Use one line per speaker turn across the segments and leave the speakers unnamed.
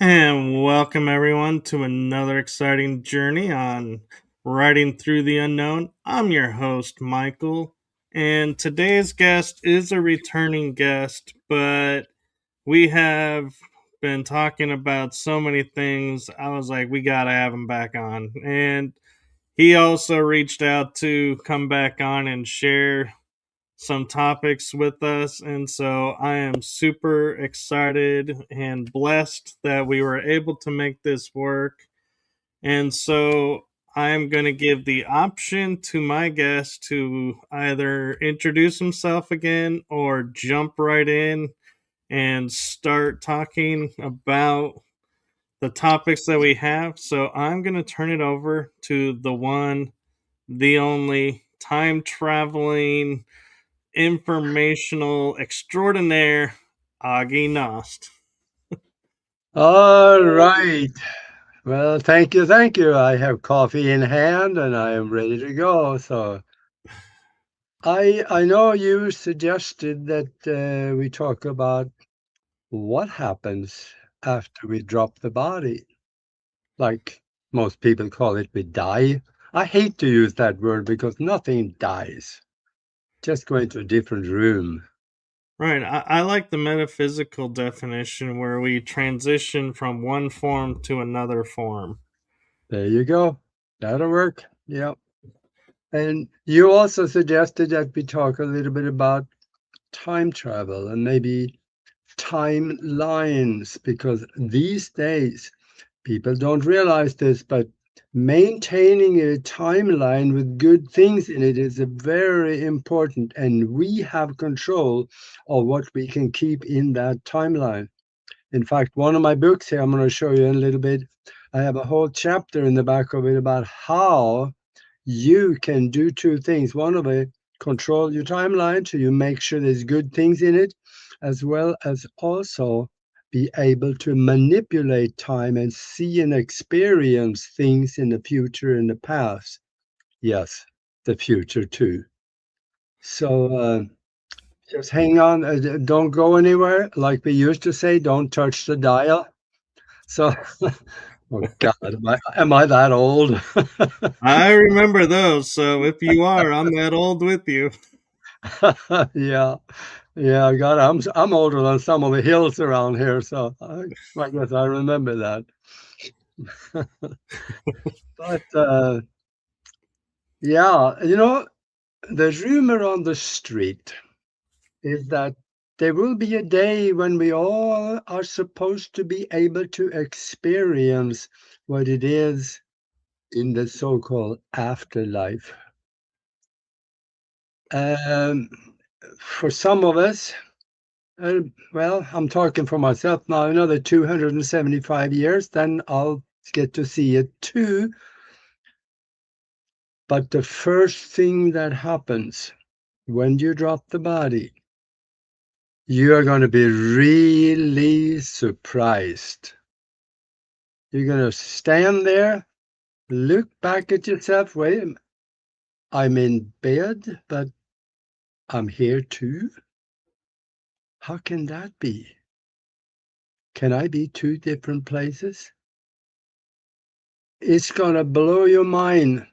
And welcome everyone to another exciting journey on Riding Through the Unknown. I'm your host, Michael, and today's guest is a returning guest, but we have been talking about so many things. I was like, we gotta have him back on. And he also reached out to come back on and share some topics with us. And so I am super excited and blessed that we were able to make this work. And so I'm going to give the option to my guest to either introduce himself again or jump right in and start talking about the topics that we have. So I'm going to turn it over to the one, the only time traveling informational extraordinaire, Aage Nost.
All right. Well, thank you, thank you. I have coffee in hand and I am ready to go. So I know you suggested that we talk about what happens after we drop the body. Like most people call it, we die. I hate to use that word because nothing dies. Just go into a different room.
Right. I like the metaphysical definition where we transition from one form to another form.
There you go. That'll work. Yep. And you also suggested that we talk a little bit about time travel and maybe timelines, because these days people don't realize this, but maintaining a timeline with good things in it is a very important, and we have control of what we can keep in that timeline. In fact, one of my books here, I'm going to show you in a little bit, I have a whole chapter in the back of it about how you can do two things. One of it, control your timeline so you make sure there's good things in it, as well as also be able to manipulate time and see and experience things in the future and the past. Yes, the future too. So just hang on, don't go anywhere. Like we used to say, don't touch the dial. So, oh God, am I that old?
I remember those, so if you are, I'm that old with you.
Yeah, yeah, God, I'm older than some of the hills around here, so I guess I remember that. But yeah, the rumor on the street is that there will be a day when we all are supposed to be able to experience what it is in the so-called afterlife. Um, for some of us, well, I'm talking for myself now, another 275 years, then I'll get to see it too. But the first thing that happens when you drop the body, you are going to be really surprised. You're going to stand there, look back at yourself. Wait, I'm in bed, but I'm here too. How can that be? Can I be two different places? It's going to blow your mind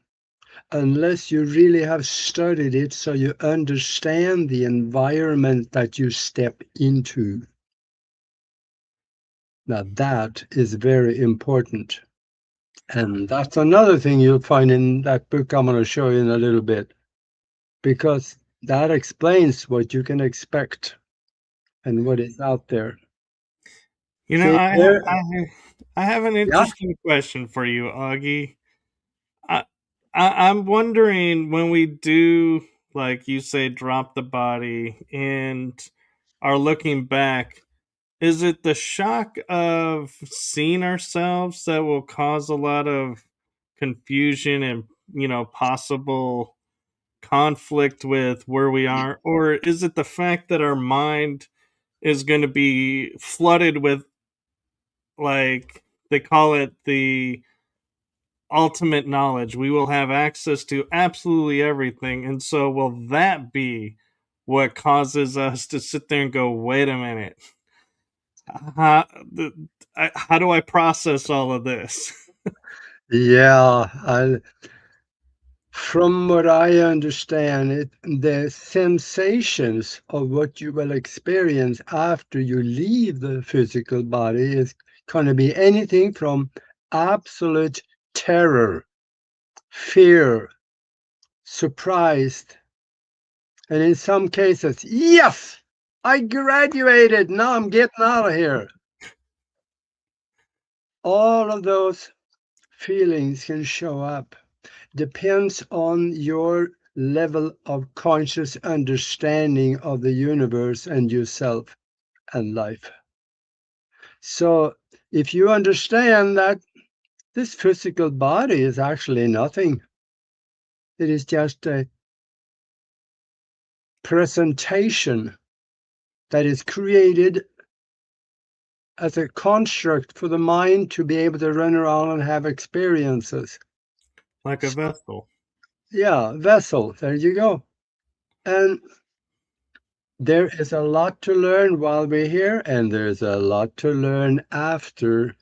unless you really have studied it so you understand the environment that you step into. Now, that is very important. And that's another thing you'll find in that book I'm going to show you in a little bit, because that explains what you can expect and what is out there.
You know,
See there?
I have an
Yeah.
interesting question for you, Augie. I, I'm wondering when we do, like you say, drop the body and are looking back, is it the shock of seeing ourselves that will cause a lot of confusion and, possible conflict with where we are? Or is it the fact that our mind is going to be flooded with, like, they call it the ultimate knowledge? We will have access to absolutely everything. And so, will that be what causes us to sit there and go, wait a minute? How, how do I process all of this?
Yeah, from what I understand, the sensations of what you will experience after you leave the physical body is going to be anything from absolute terror, fear, surprised, and in some cases, yes, I graduated. Now I'm getting out of here. All of those feelings can show up. Depends on your level of conscious understanding of the universe and yourself and life. So, if you understand that this physical body is actually nothing, it is just a presentation that is created as a construct for the mind to be able to run around and have experiences.
Like a
So,
vessel.
yeah, vessel, there you go. And there is a lot to learn while we're here, and there's a lot to learn after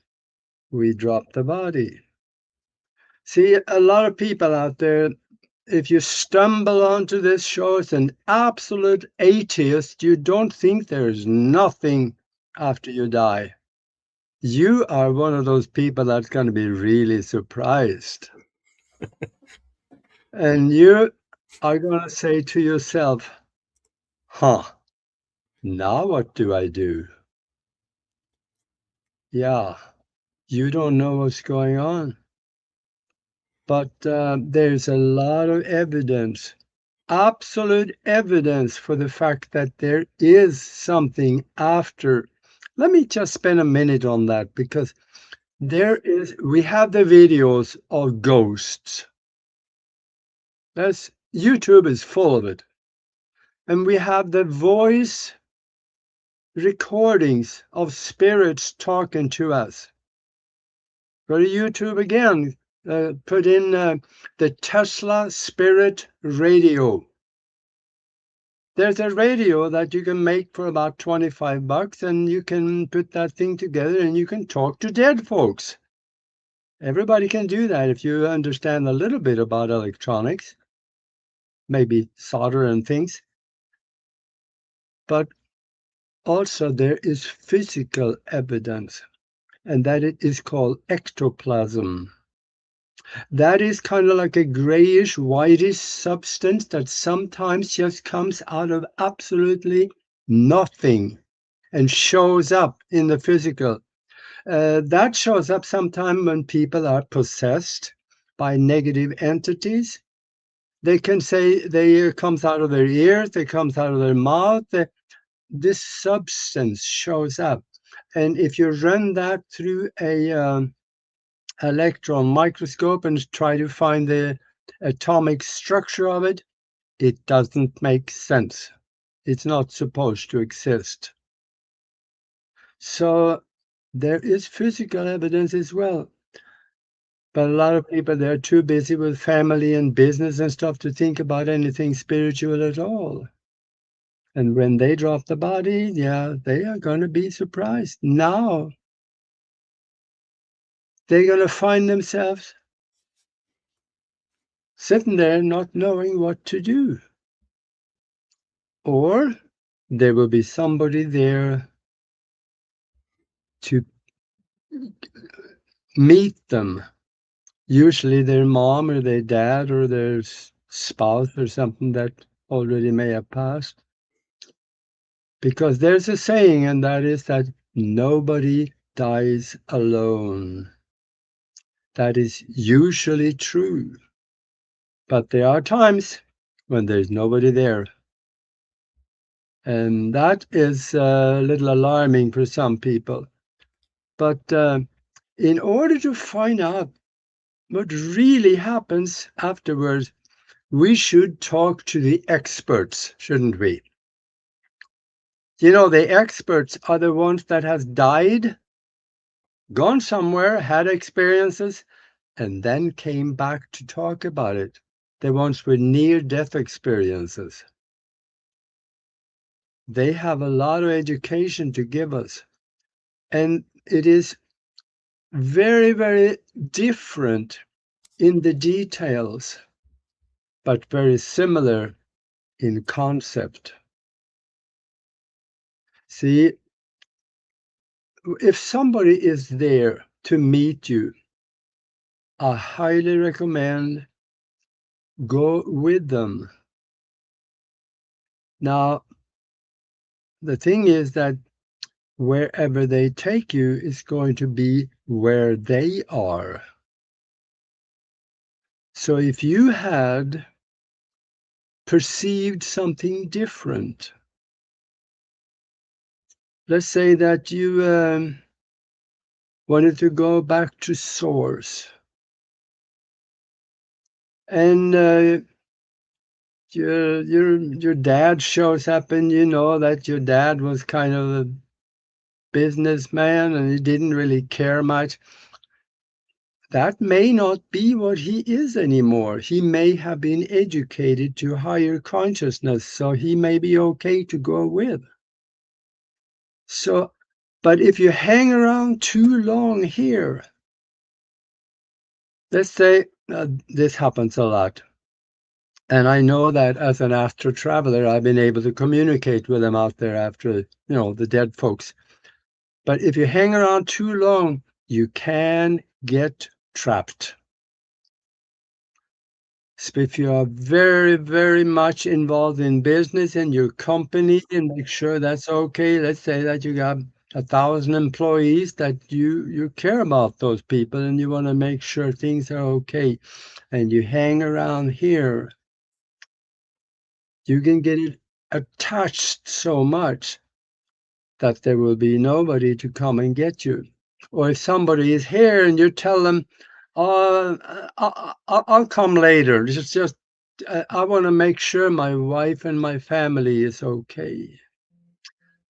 we drop the body. See, a lot of people out there, if you stumble onto this show as an absolute atheist, you don't think there's nothing after you die. You are one of those people that's going to be really surprised. And you are going to say to yourself, huh, now what do I do? Yeah, you don't know what's going on. But there's a lot of evidence, absolute evidence for the fact that there is something after. Let me just spend a minute on that because we have the videos of ghosts. YouTube is full of it. And we have the voice recordings of spirits talking to us. Go to YouTube again, put in the Tesla Spirit Radio. There's a radio that you can make for about 25 bucks, and you can put that thing together and you can talk to dead folks. Everybody can do that if you understand a little bit about electronics, maybe solder and things. But also, there is physical evidence, and that it is called ectoplasm. That is kind of like a grayish, whitish substance that sometimes just comes out of absolutely nothing and shows up in the physical. That shows up sometime when people are possessed by negative entities. They can say they comes out of their ears, they comes out of their mouth. This substance shows up, and if you run that through a electron microscope and try to find the atomic structure of it, it doesn't make sense. It's not supposed to exist. So there is physical evidence as well. But a lot of people, they're too busy with family and business and stuff to think about anything spiritual at all. And when they drop the body, yeah, they are going to be surprised. Now they're going to find themselves sitting there not knowing what to do. Or there will be somebody there to meet them. Usually their mom or their dad or their spouse or something that already may have passed. Because there's a saying, and that is that nobody dies alone. That is usually true. But there are times when there's nobody there. And that is a little alarming for some people. But in order to find out what really happens afterwards, we should talk to the experts, shouldn't we? You know, the experts are the ones that has died, gone somewhere, had experiences, and then came back to talk about it. The ones with near-death experiences. They have a lot of education to give us. And it is very, very different in the details, but very similar in concept. See, if somebody is there to meet you, I highly recommend go with them. Now, the thing is that wherever they take you is going to be where they are. So if you had perceived something different, let's say that you wanted to go back to source, and your dad shows up, and you know that your dad was kind of a businessman and he didn't really care much. That may not be what he is anymore. He may have been educated to higher consciousness, so he may be okay to go with. So, but if you hang around too long here, let's say this happens a lot. And I know that as an astral traveler, I've been able to communicate with them out there after, the dead folks. But if you hang around too long, you can get trapped. So if you are very, very much involved in business and your company, and make sure that's okay. Let's say that you got 1,000 employees, that you care about those people and you want to make sure things are okay, and you hang around here, you can get it attached so much that there will be nobody to come and get you. Or if somebody is here and you tell them, "Oh, I'll come later. Just I want to make sure my wife and my family is okay."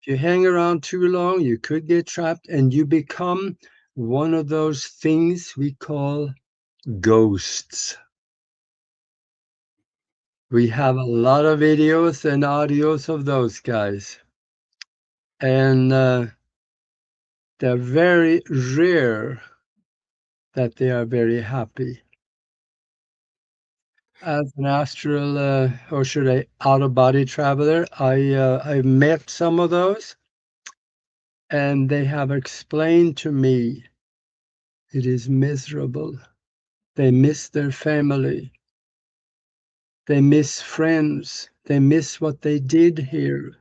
If you hang around too long, you could get trapped and you become one of those things we call ghosts. We have a lot of videos and audios of those guys. And they're very rare that they are very happy. As an astral, or should I, out-of-body traveler, I've met some of those, and they have explained to me it is miserable. They miss their family. They miss friends. They miss what they did here.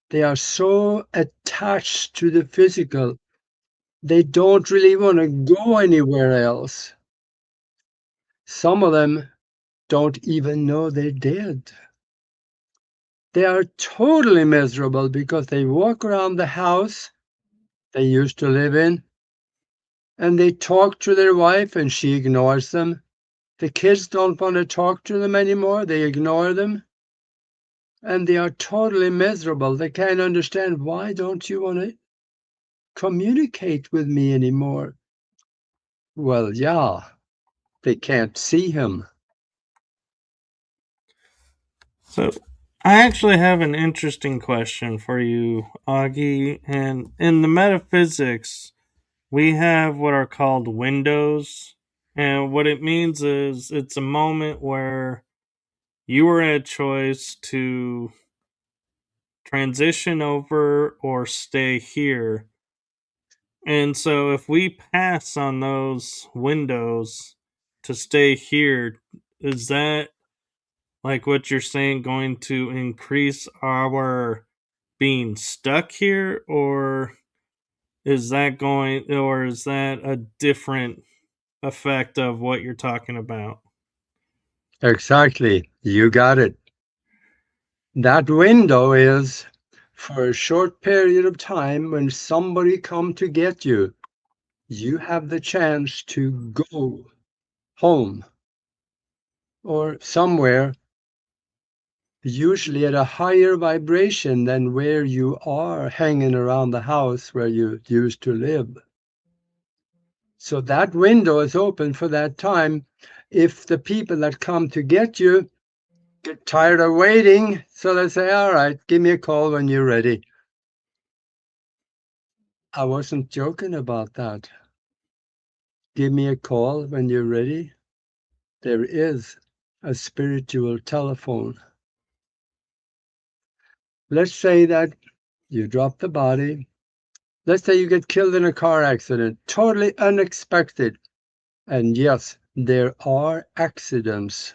They are so attached to the physical, they don't really want to go anywhere else. Some of them don't even know they're dead. They are totally miserable because they walk around the house they used to live in, and they talk to their wife and she ignores them. The kids don't want to talk to them anymore, they ignore them, and they are totally miserable. They can't understand, why don't you want to communicate with me anymore? Well, yeah, they can't see him.
So, I actually have an interesting question for you, Augie. And in the metaphysics, we have what are called windows. And what it means is it's a moment where you are at choice to transition over or stay here. And so if we pass on those windows to stay here, is that, like what you're saying, going to increase our being stuck here, or is that a different effect of what you're talking about?
Exactly, you got it. That window is for a short period of time. When somebody come to get you, you have the chance to go home or somewhere, usually at a higher vibration than where you are hanging around the house where you used to live. So that window is open for that time. If the people that come to get you get tired of waiting, so they say, "All right, give me a call when you're ready." I wasn't joking about that. Give me a call when you're ready. There is a spiritual telephone. Let's say that you drop the body. Let's say you get killed in a car accident, totally unexpected. And yes, there are accidents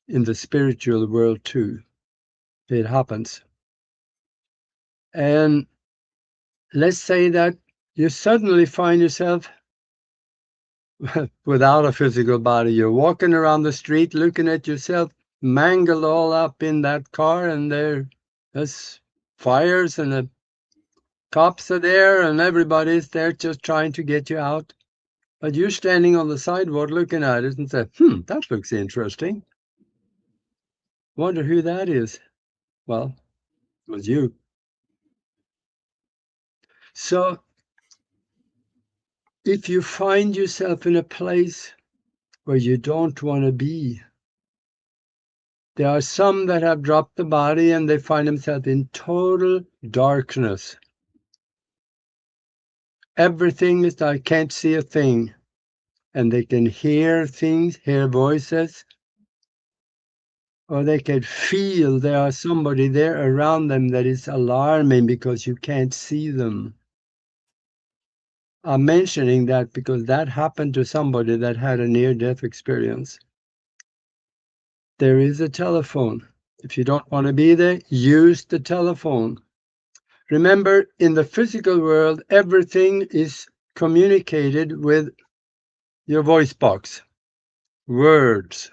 in the spiritual world too. It happens. And let's say that you suddenly find yourself without a physical body. You're walking around the street looking at yourself mangled all up in that car, and there's fires, and the cops are there, and everybody's there just trying to get you out. But you're standing on the sidewalk looking at it and say, that looks interesting. Wonder who that is. Well, it was you. So if you find yourself in a place where you don't want to be, there are some that have dropped the body and they find themselves in total darkness. Everything is, I can't see a thing. And they can hear things, hear voices, or they can feel there are somebody there around them that is alarming because you can't see them. I'm mentioning that because that happened to somebody that had a near-death experience. There is a telephone. If you don't want to be there, use the telephone. Remember, in the physical world, everything is communicated with your voice box, words.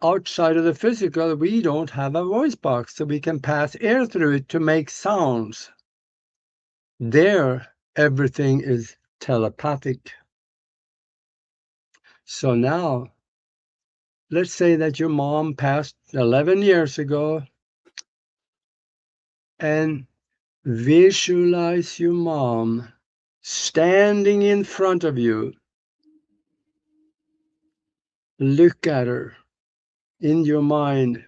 Outside of the physical, we don't have a voice box, so we can pass air through it to make sounds. There, everything is telepathic. So now, let's say that your mom passed 11 years ago, and visualize your mom standing in front of you. Look at her in your mind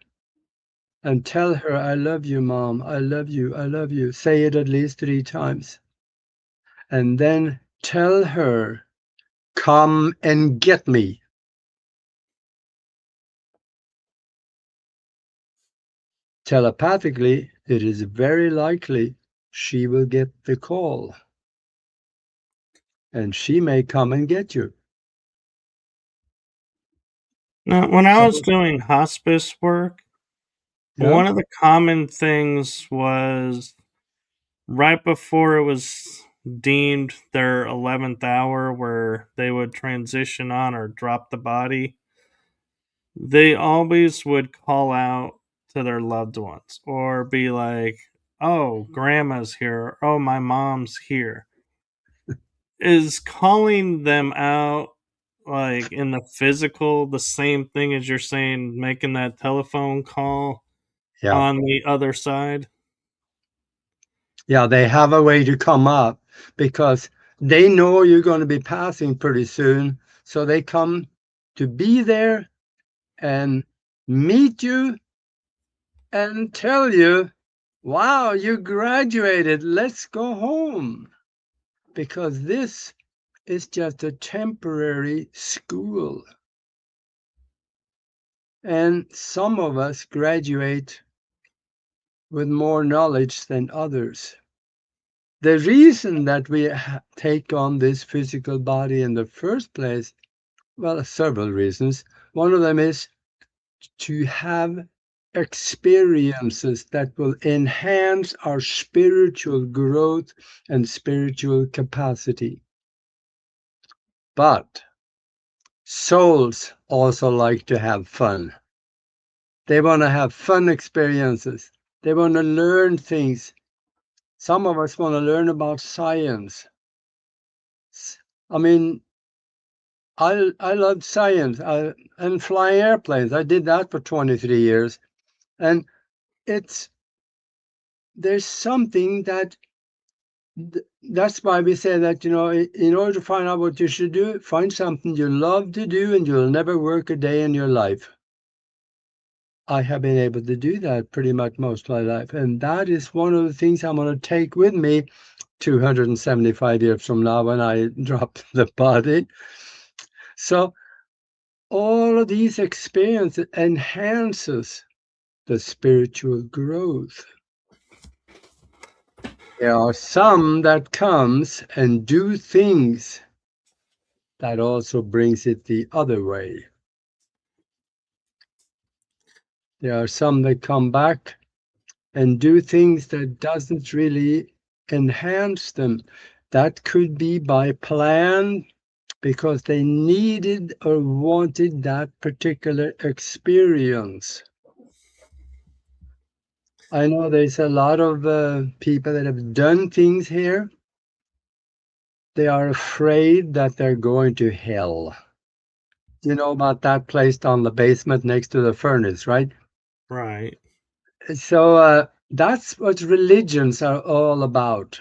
and tell her, I love you, Mom. I love you. I love you. Say it at least 3 times. And then tell her, come and get me. Telepathically, it is very likely she will get the call. And she may come and get you.
Now, when I was
So,
doing hospice work,
yeah,
one of the common things was right before it was deemed their 11th hour where they would transition on or drop the body, they always would call out to their loved ones or be like, oh, grandma's here. Oh, my mom's here. Is calling them out like in the physical the same thing as you're saying making that telephone call
yeah,
on the other side?
yeah, they have a way to come up because they know you're going to be passing pretty soon. So they come to be there and meet you and tell you, wow, you graduated. Let's go home. Because this is just a temporary school. And some of us graduate with more knowledge than others. The reason that we take on this physical body in the first place, well, several reasons. One of them is to have experiences that will enhance our spiritual growth and spiritual capacity. But souls also like to have fun. They want to have fun experiences. They want to learn things. Some of us want to learn about science. I mean, I love science and flying airplanes. I did that for 23 years. And there's something that's why we say that, in order to find out what you should do, find something you love to do and you'll never work a day in your life. I have been able to do that pretty much most of my life. And that is one of the things I'm going to take with me 275 years from now when I drop the body. So all of these experiences enhances the spiritual growth. There are some that comes and do things that also brings it the other way. There are some that come back and do things that doesn't really enhance them. That could be by plan because they needed or wanted that particular experience. I know there's a lot of people that have done things here. They are afraid that they're going to hell. You know about that place down the basement next to the furnace, right?
Right.
So that's what religions are all about.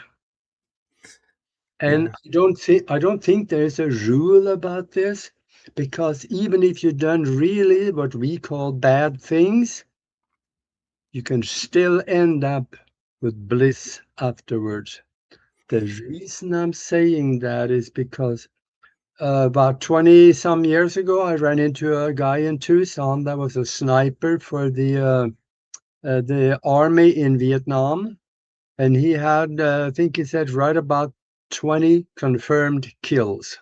And
Yeah.
I don't think there's a rule about this because even if you've done really what we call bad things, you can still end up with bliss afterwards. The reason I'm saying that is because about 20 some years ago, I ran into a guy in Tucson that was a sniper for the army in Vietnam. And he had, I think he said, right about 20 confirmed kills.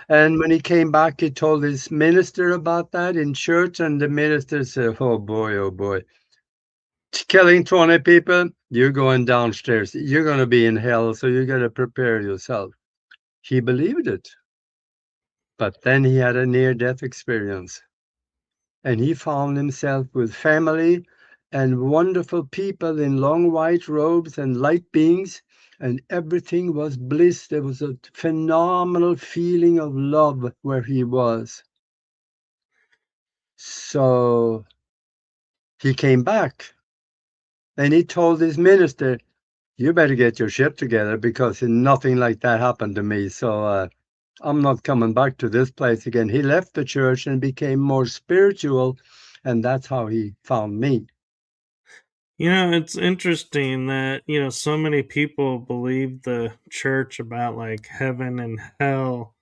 And when he came back, he told his minister about that in church, and the minister said, oh boy, killing 20 people, you're going downstairs. You're going to be in hell, so you got to prepare yourself. He believed it, but then he had a near death experience, and he found himself with family and wonderful people in long white robes and light beings, and everything was bliss. There was a phenomenal feeling of love where he was. So he came back and he told his minister, you better get your shit together because nothing like that happened to me. So I'm not coming back to this place again. He left the church and became more spiritual. And that's how he found me.
It's interesting that, so many people believe the church about like heaven and hell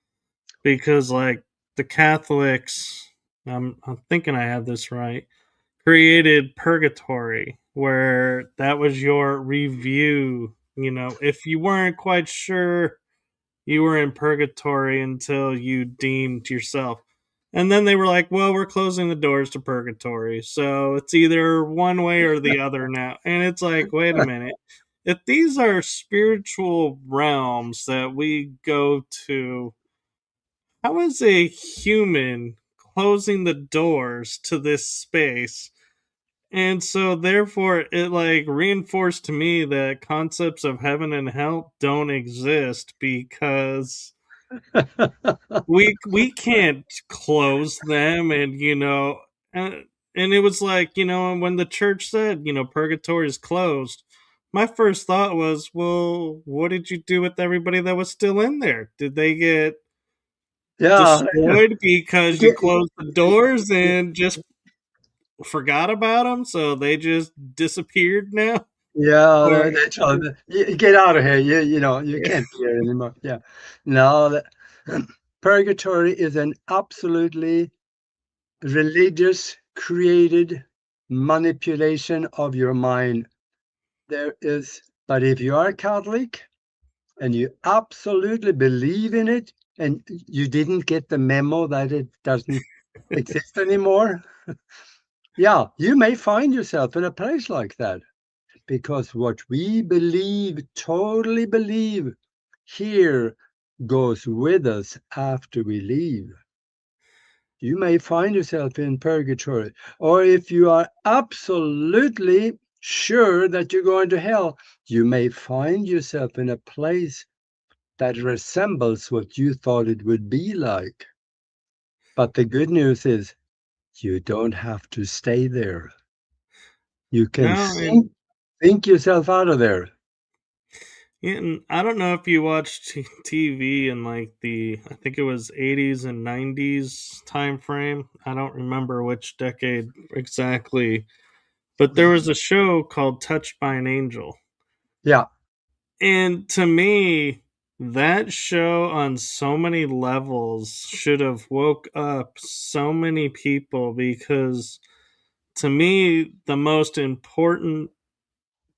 because like the Catholics, I'm thinking I have this right, created purgatory where that was your review. If you weren't quite sure, you were in purgatory until you deemed yourself. And then they were like, well, we're closing the doors to purgatory. So it's either one way or the other now. And it's like, wait a minute. If these are spiritual realms that we go to, how is a human closing the doors to this space? And so therefore it like reinforced to me that concepts of heaven and hell don't exist because we can't close them. And and it was like, when the church said, purgatory is closed, my first thought was, well, what did you do with everybody that was still in there? Did they get
Yeah.
destroyed because you
Get,
closed the doors and just forgot about them, so they just disappeared now?
yeah,
Or
that's all. Get out of here. You
yeah.
can't be here anymore. Yeah. No, purgatory is an absolutely religious created manipulation of your mind. There is, but if you are Catholic and you absolutely believe in it and you didn't get the memo that it doesn't exist anymore, yeah, you may find yourself in a place like that because what we believe, totally believe, here goes with us after we leave. You may find yourself in purgatory. Or if you are absolutely sure that you're going to hell, you may find yourself in a place that resembles what you thought it would be like. But the good news is you don't have to stay there. You can
No, and
think yourself out of there.
Yeah, and I don't know if you watched TV in like I think it was 80s and 90s time frame. I don't remember which decade exactly, but there was a show called Touched by an Angel.
Yeah,
And to me, that show on so many levels should have woke up so many people, because to me the most important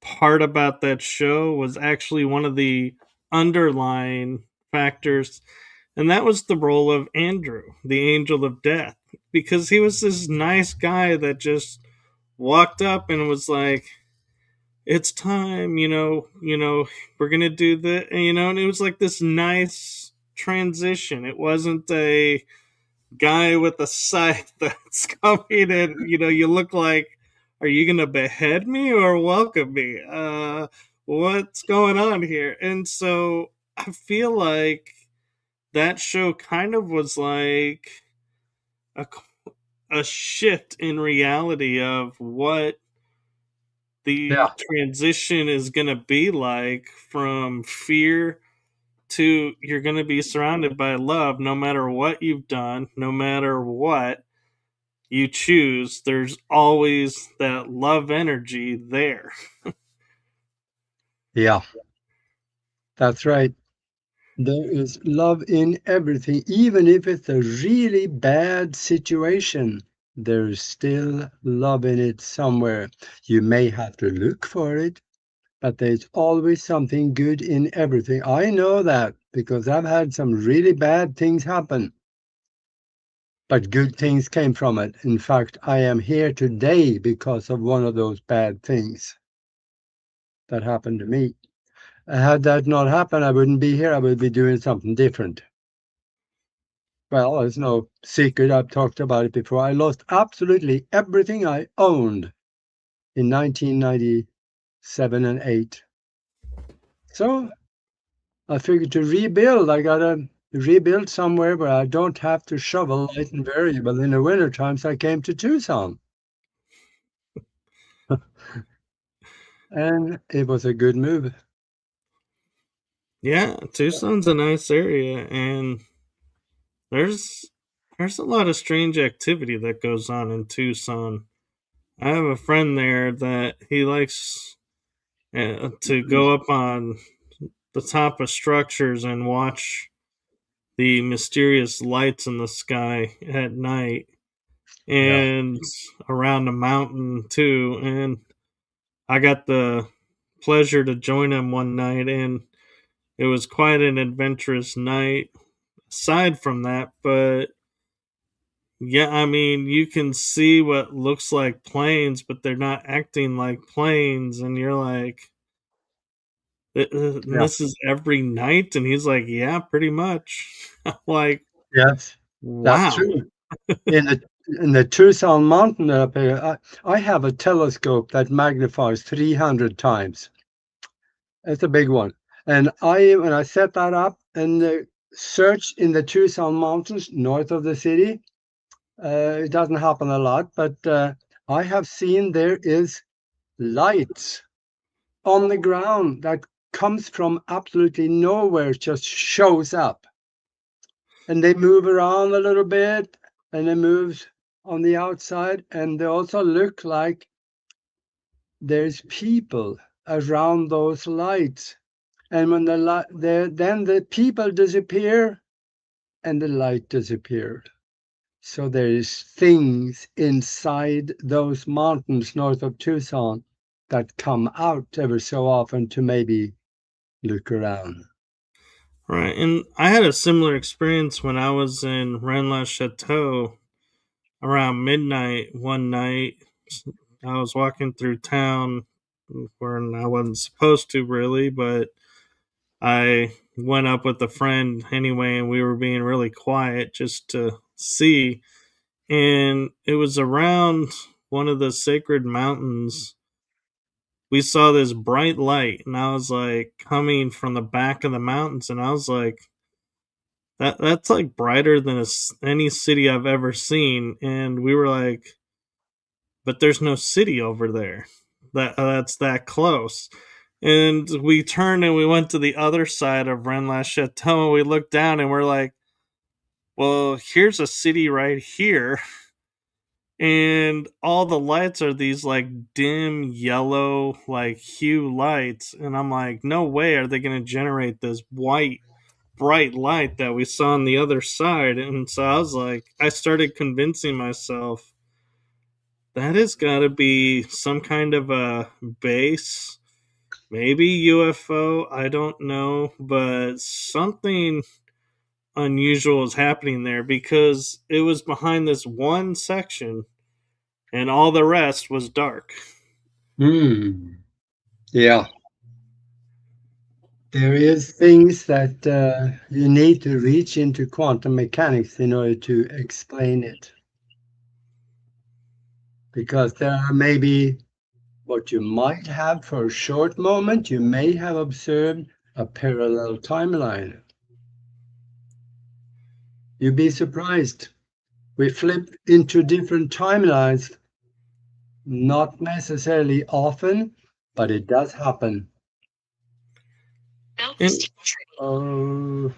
part about that show was actually one of the underlying factors, and that was the role of Andrew, the angel of death, because he was this nice guy that just walked up and was like, "It's time, we're gonna do the," and it was like this nice transition. It wasn't a guy with a scythe that's coming and you look like, are you gonna behead me or welcome me? What's going on here? And so I feel like that show kind of was like a, a shift in reality of what the
yeah,
transition is gonna be like, from fear to you're gonna be surrounded by love no matter what you've done, no matter what you choose, there's always that love energy there.
yeah. That's right. There is love in everything, even if it's a really bad situation. There's still love in it somewhere. You may have to look for it, but there's always something good in everything. I know that because I've had some really bad things happen, but good things came from it. In fact, I am here today because of one of those bad things that happened to me. Had that not happened, I wouldn't be here. I would be doing something different. Well, it's no secret. I've talked about it before. I lost absolutely everything I owned in 1997 and 8. So I figured to rebuild, I gotta rebuild somewhere where I don't have to shovel light and variable in the winter times. I came to Tucson, and it was a good move.
Yeah, Tucson's a nice area, and there's there's a lot of strange activity that goes on in Tucson. I have a friend there that he likes to go up on the top of structures and watch the mysterious lights in the sky at night,
Yeah,
and around the mountain too. And I got the pleasure to join him one night, and it was quite an adventurous night. Aside from that, but yeah, I mean, you can see what looks like planes, but they're not acting like planes, and you're like, and
yeah,
this is every night?" And he's like, "Yeah, pretty much." I'm like,
yes, that's
wow.
true. In the Tucson mountain up here, I have a telescope that magnifies 300 times. It's a big one. And when I set that up and search in the Tucson Mountains north of the city, it doesn't happen a lot, but I have seen there is lights on the ground that comes from absolutely nowhere, it just shows up. And they move around a little bit and they move on the outside, and they also look like there's people around those lights. And when then the people disappear and the light disappeared. So there is things inside those mountains north of Tucson that come out ever so often to maybe look around.
Right, and I had a similar experience when I was in Rennes-le-Chateau around midnight one night. I was walking through town where I wasn't supposed to really, but I went up with a friend anyway, and we were being really quiet just to see. And it was around one of the sacred mountains. We saw this bright light, and I was like, coming from the back of the mountains, and I was like, that's like brighter than any city I've ever seen. And we were like, but there's no city over there that's that close. And we turned and we went to the other side of Rennes Chateau and we looked down and we're like, well, here's a city right here. And all the lights are these like dim yellow, like hue lights. And I'm like, no way are they going to generate this white, bright light that we saw on the other side. And so I was like, I started convincing myself that has got to be some kind of a base, maybe UFO, I don't know, but something unusual is happening there because it was behind this one section and all the rest was dark.
Hmm. Yeah. There is things that you need to reach into quantum mechanics in order to explain it. Because there are maybe what you might have for a short moment, you may have observed a parallel timeline. You'd be surprised. We flip into different timelines, not necessarily often, but it does happen.
And
Oh,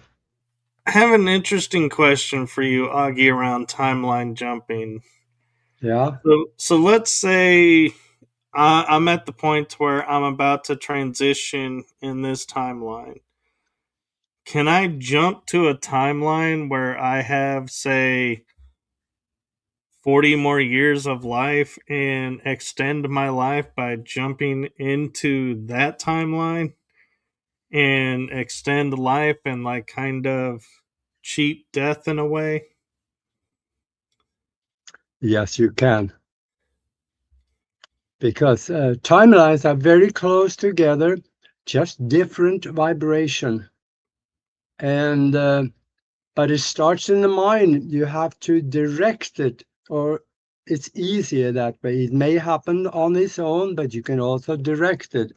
I have an interesting question for you, Augie, around timeline jumping.
yeah.
So let's say I'm at the point where I'm about to transition in this timeline. Can I jump to a timeline where I have, say, 40 more years of life and extend my life by jumping into that timeline and extend life and, like, kind of cheat death in a way?
Yes, you can. Because timelines are very close together, just different vibration. And but it starts in the mind. You have to direct it, or it's easier that way. It may happen on its own, but you can also direct it.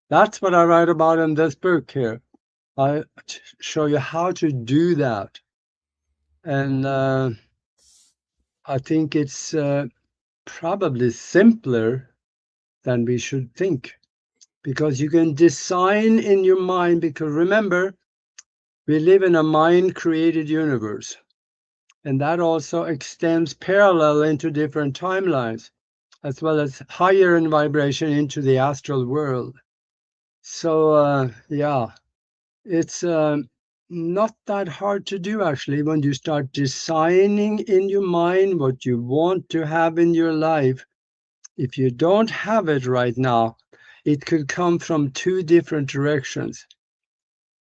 That's what I write about in this book here. I show you how to do that. And I think it's probably simpler than we should think, because you can design in your mind. Because remember, we live in a mind created universe. And that also extends parallel into different timelines, as well as higher in vibration into the astral world. So, yeah, it's not that hard to do actually when you start designing in your mind what you want to have in your life. If you don't have it right now, it could come from two different directions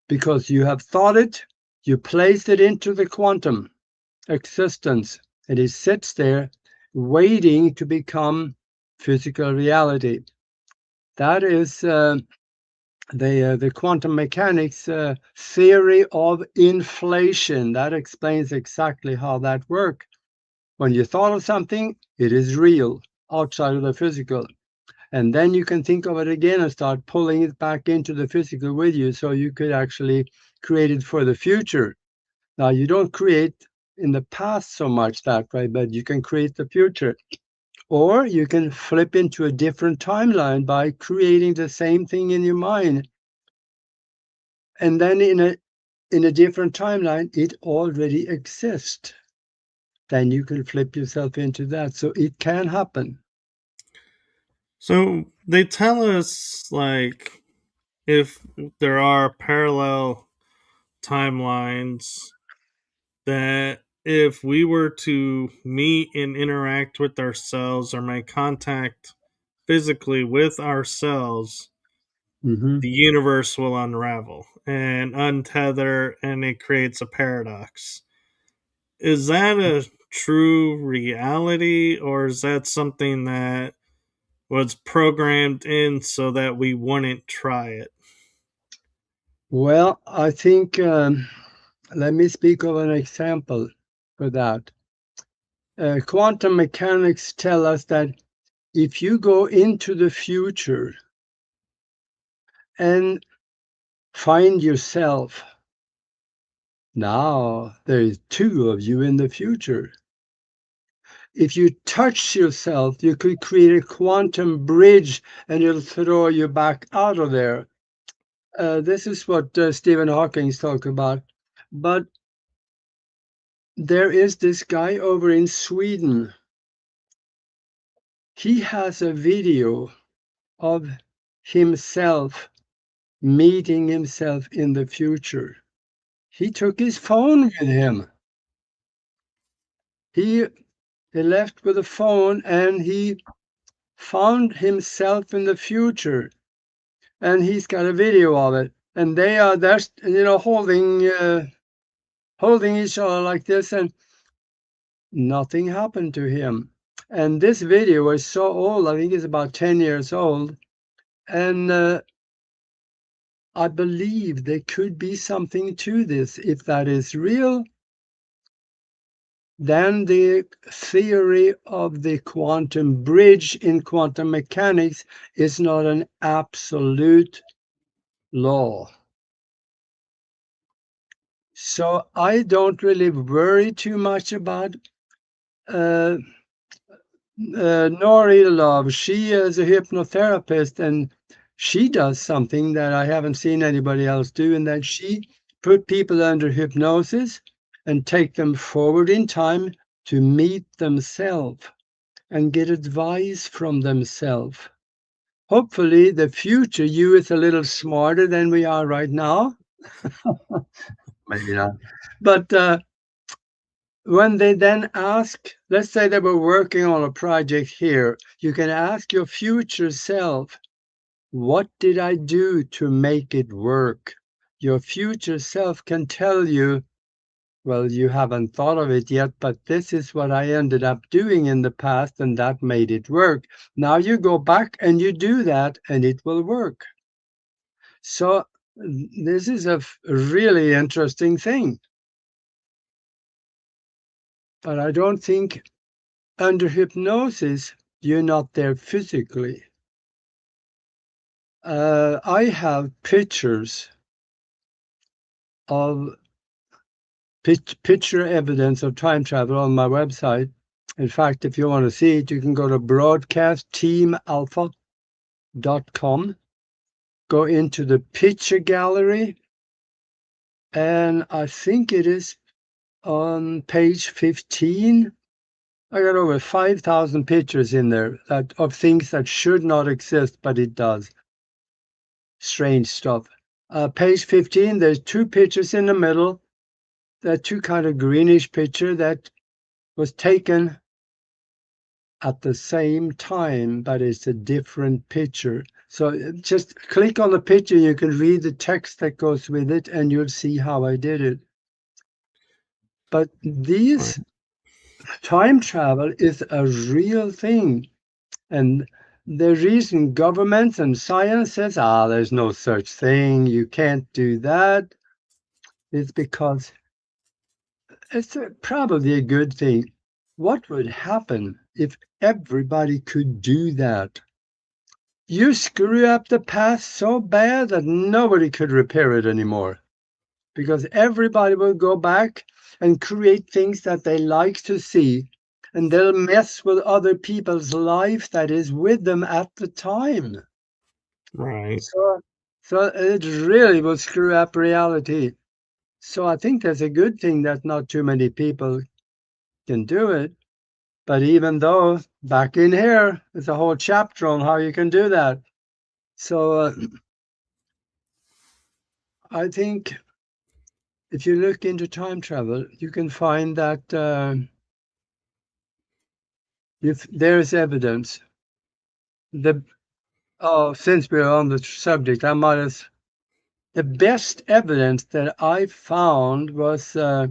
because you have thought it, you placed it into the quantum existence, and it sits there waiting to become physical reality. That is the quantum mechanics theory of inflation. That explains exactly how that works. When you thought of something, it is real outside of the physical. And then you can think of it again and start pulling it back into the physical with you so you could actually create it for the future. Now, you don't create in the past so much that way, but you can create the future. Or you can flip into a different timeline by creating the same thing in your mind. And then in a different timeline, it already exists. Then you can flip yourself into that. So it can happen.
So they tell us, like, if there are parallel timelines, that if we were to meet and interact with ourselves or make contact physically with ourselves,
Hmm.
the universe will unravel and untether, and it creates a paradox. Is that a true reality, or is that something that was programmed in so that we wouldn't try it?
Well, I think, let me speak of an example for that. Quantum mechanics tell us that if you go into the future and find yourself, now there is two of you in the future. If you touch yourself, you could create a quantum bridge and it'll throw you back out of there. This is what Stephen Hawking talked about. But there is this guy over in Sweden. He has a video of himself meeting himself in the future. He took his phone with him. He left with a phone and he found himself in the future. And he's got a video of it. And they are there, holding each other like this, and nothing happened to him. And this video is so old, I think it's about 10 years old. And I believe there could be something to this. If that is real, then the theory of the quantum bridge in quantum mechanics is not an absolute law. So I don't really worry too much about Nori Love. She is a hypnotherapist, and she does something that I haven't seen anybody else do, and that she put people under hypnosis and take them forward in time to meet themselves and get advice from themselves. Hopefully, the future you is a little smarter than we are right now. Maybe not. But when they then ask, let's say they were working on a project here, you can ask your future self, what did I do to make it work? Your future self can tell you, well, you haven't thought of it yet, but this is what I ended up doing in the past, and that made it work. Now you go back and you do that, and it will work. So this is a really interesting thing. But I don't think under hypnosis, you're not there physically. I have pictures of picture evidence of time travel on my website. In fact, if you want to see it, you can go to broadcastteamalpha.com, go into the picture gallery, and I think it is on page 15. I got over 5,000 pictures in there of things that should not exist, but it does. Strange stuff. Page 15, there's two pictures in the middle. They're two kind of greenish picture that was taken at the same time, but it's a different picture. So just click on the picture, you can read the text that goes with it, and you'll see how I did it. But these time travel is a real thing. And the reason governments and science says, there's no such thing, you can't do that, is because it's probably a good thing. What would happen if everybody could do that? You screw up the past so bad that nobody could repair it anymore, because everybody will go back and create things that they like to see, and they'll mess with other people's life that is with them at the time.
Right.
So it really will screw up reality. So I think that's a good thing that not too many people can do it. But even though back in here, there's a whole chapter on how you can do that. So I think if you look into time travel, you can find that if there's evidence. Since we're on the subject, the best evidence that I found was, I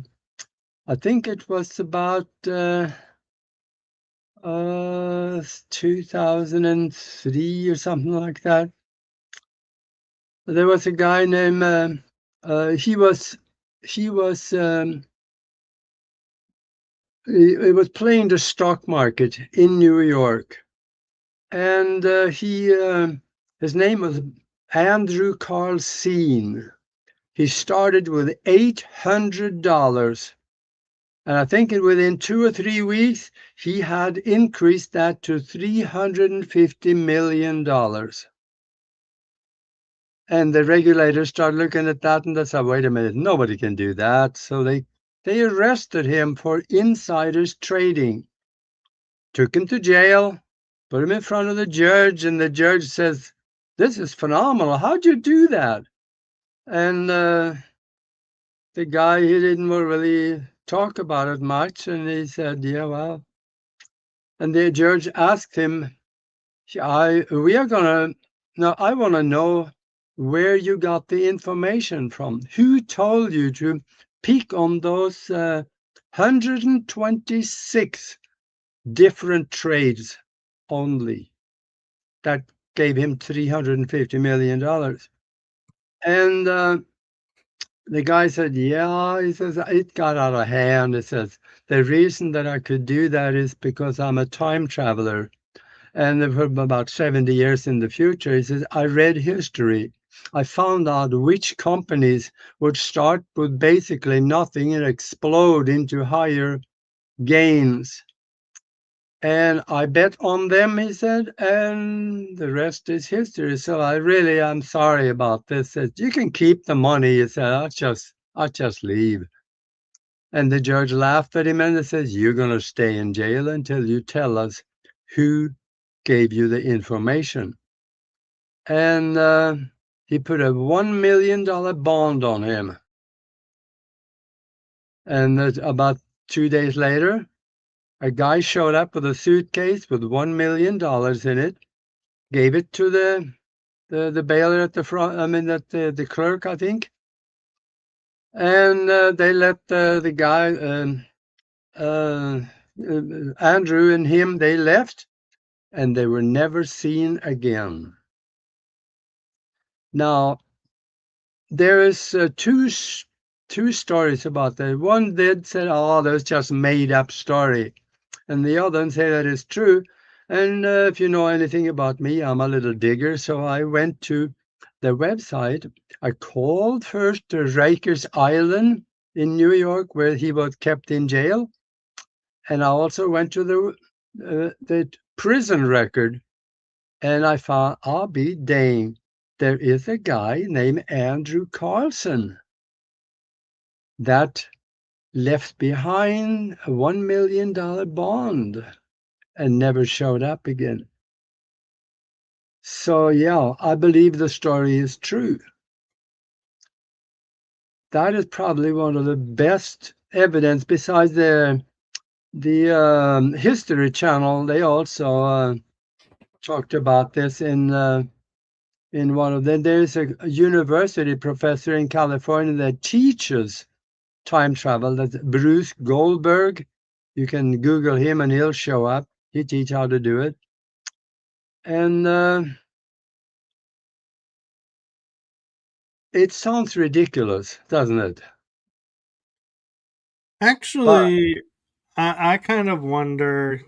think it was about 2003 or something like that. There was a guy named he was playing the stock market in New York, and his name was Andrew Carlsen. He started with $800. And I think within 2 or 3 weeks, he had increased that to $350 million. And the regulators start looking at that and they said, wait a minute, nobody can do that. So they arrested him for insiders trading, took him to jail, put him in front of the judge, and the judge says, this is phenomenal. How'd you do that? And the guy, he didn't really talk about it much. And he said, yeah, well. And the judge asked him, we are going to, now I want to know where you got the information from. Who told you to pick on those 126 different trades only that gave him $350 million? And the guy said, yeah, he says, it got out of hand. He says, the reason that I could do that is because I'm a time traveler. And for about 70 years in the future, he says, I read history. I found out which companies would start with basically nothing and explode into higher gains. And I bet on them, he said, and the rest is history. So I really am sorry about this. You can keep the money, he said, I'll just leave. And the judge laughed at him and says, you're going to stay in jail until you tell us who gave you the information. And he put a $1 million bond on him. And about 2 days later, a guy showed up with a suitcase with $1 million in it, gave it to the bailiff at the front, the clerk, I think. And they let the guy, Andrew and him, they left, and they were never seen again. Now, there is two stories about that. One did say, oh, that's just made up story. And the other one say that is true. And if you know anything about me, I'm a little digger. So I went to the website. I called first to Rikers Island in New York, where he was kept in jail. And I also went to the prison record. And I found, I'll be dang, there is a guy named Andrew Carlson that left behind a $1 million bond and never showed up again. So, yeah, I believe the story is true. That is probably one of the best evidence besides the History Channel. They also talked about this in one of them. There's a university professor in California that teaches time travel. That's Bruce Goldberg. You can Google him and he'll show up. He teaches how to do it. And it sounds ridiculous, doesn't it? But
Actually, I kind of wonder,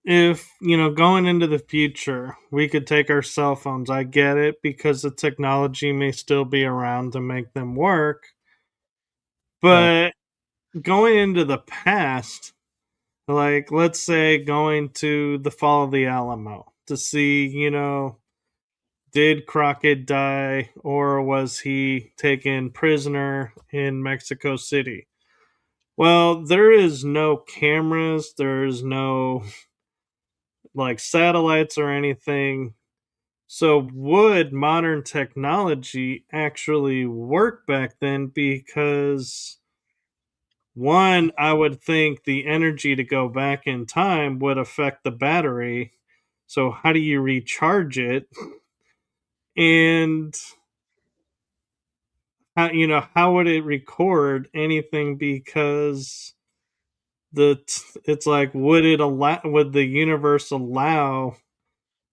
if, going into the future, we could take our cell phones. I get it because the technology may still be around to make them work.
yeah,
But going into the past, like let's say going to the fall of the Alamo to see, did Crockett die or was he taken prisoner in Mexico City? Well, there is no cameras, there's no like satellites or anything. So, would modern technology actually work back then? Because, one, I would think the energy to go back in time would affect the battery. So, how do you recharge it? And how would it record anything? Because it's like, would the universe allow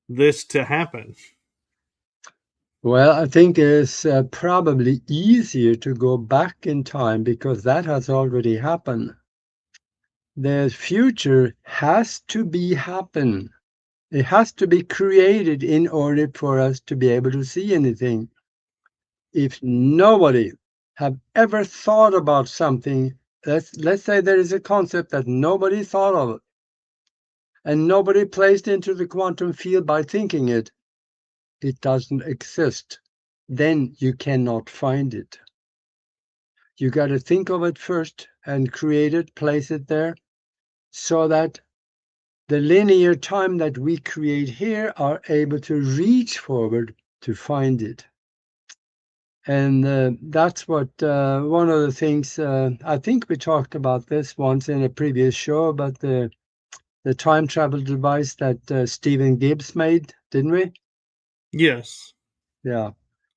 this to happen?
well, I think it's probably easier to go back in time because that has already happened. The future has to be happen. It has to be created in order for us to be able to see anything. If nobody have ever thought about something, let's say there is a concept that nobody thought of and nobody placed into the quantum field by thinking it, it doesn't exist, then you cannot find it. You got to think of it first and create it, place it there, so that the linear time that we create here are able to reach forward to find it. And that's what one of the things, I think we talked about this once in a previous show, about the time travel device that Stephen Gibbs made, didn't we?
Yes.
Yeah.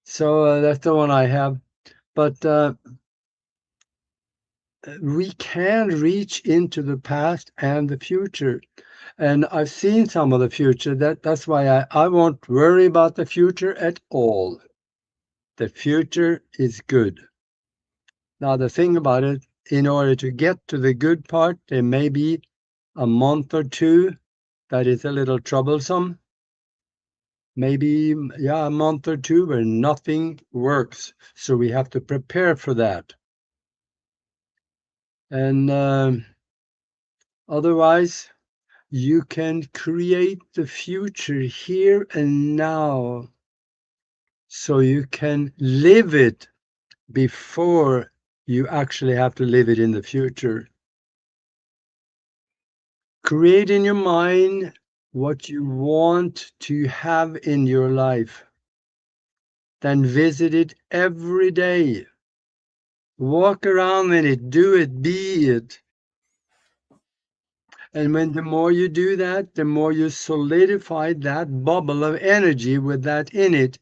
So that's the one I have. But we can reach into the past and the future. And I've seen some of the future. That's why I won't worry about the future at all. The future is good. Now, the thing about it, in order to get to the good part, there may be a month or two that is a little troublesome. Maybe, yeah, a month or two where nothing works. So we have to prepare for that. And otherwise, you can create the future here and now so you can live it before you actually have to live it in the future. Create in your mind what you want to have in your life. Then visit it every day. Walk around in it, do it, be it. And when the more you do that, the more you solidify that bubble of energy with that in it.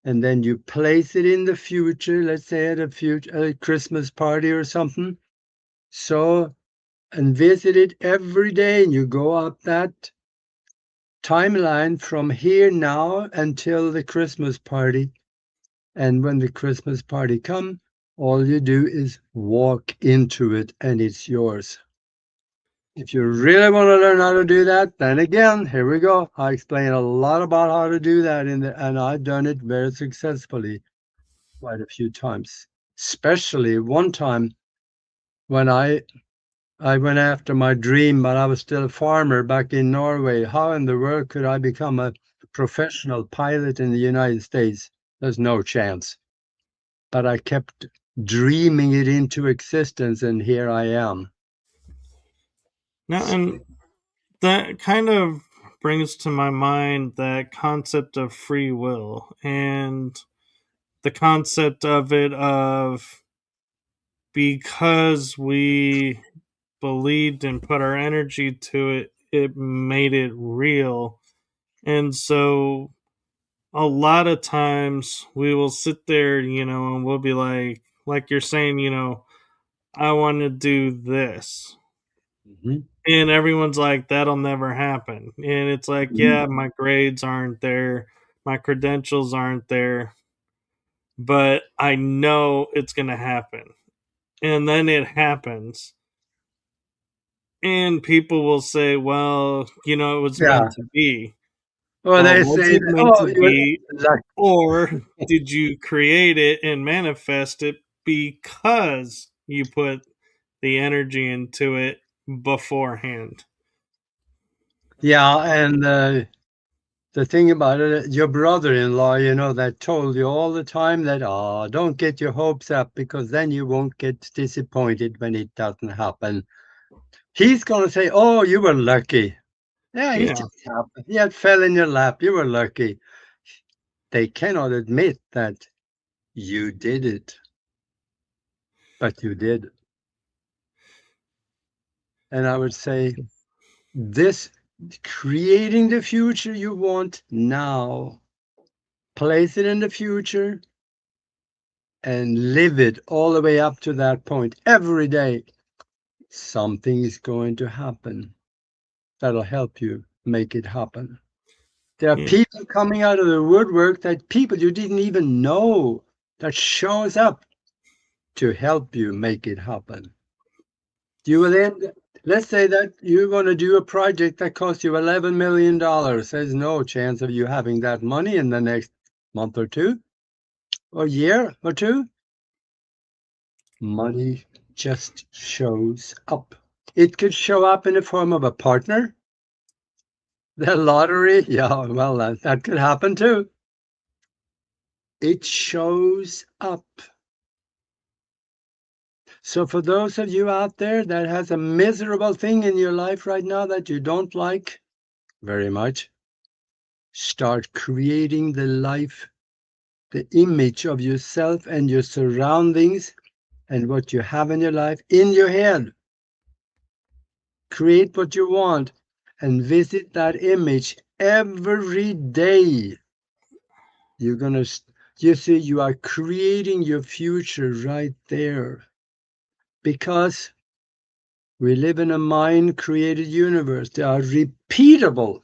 And then you place it in the future, let's say at a Christmas party or something. So, and visit it every day, and you go up that timeline from here now until the Christmas party. And when the Christmas party comes, all you do is walk into it and it's yours. If you really want to learn how to do that, then again, here we go. I explain a lot about how to do that and I've done it very successfully quite a few times. Especially one time when I went after my dream, but I was still a farmer back in Norway. How in the world could I become a professional pilot in the United States? There's no chance. But I kept dreaming it into existence, and here I am.
Now, and that kind of brings to my mind that concept of free will and the concept of it of because we believed and put our energy to it, it made it real. And so a lot of times we will sit there, and we'll be like you're saying, I want to do this.
Mhm.
And everyone's like, that'll never happen. And it's like,
Mhm.
yeah, my grades aren't there, my credentials aren't there, but I know it's going to happen. And then it happens. And people will say, well, it was
Yeah.
meant to be.
Well,
Well,
they
was
say
it
that,
meant
oh,
to
you're
be?
lucky.
Or did you create it and manifest it because you put the energy into it beforehand?
Yeah, and the thing about it, your brother-in-law, that told you all the time that, oh, don't get your hopes up because then you won't get disappointed when it doesn't happen. He's going to say, oh, you were lucky. Yeah, it
Yeah.
just happened. Yeah, it fell in your lap. You were lucky. They cannot admit that you did it, but you did. And I would say, this creating the future you want now, place it in the future and live it all the way up to that point every day. Something is going to happen that'll help you make it happen. There are
Yeah.
people coming out of the woodwork, that people you didn't even know, that shows up to help you make it happen. You will end, let's say that you're going to do a project that costs you $11 million. There's no chance of you having that money in the next month or two, or year or two. Money just shows up. It could show up in the form of a partner. The lottery, yeah, well, that could happen too. it shows up. So for those of you out there that has a miserable thing in your life right now that you don't like very much, start creating the life, the image of yourself and your surroundings and what you have in your life in your head. Create what you want and visit that image every day. You're gonna, you see, you are creating your future right there, because we live in a mind-created universe. There are repeatable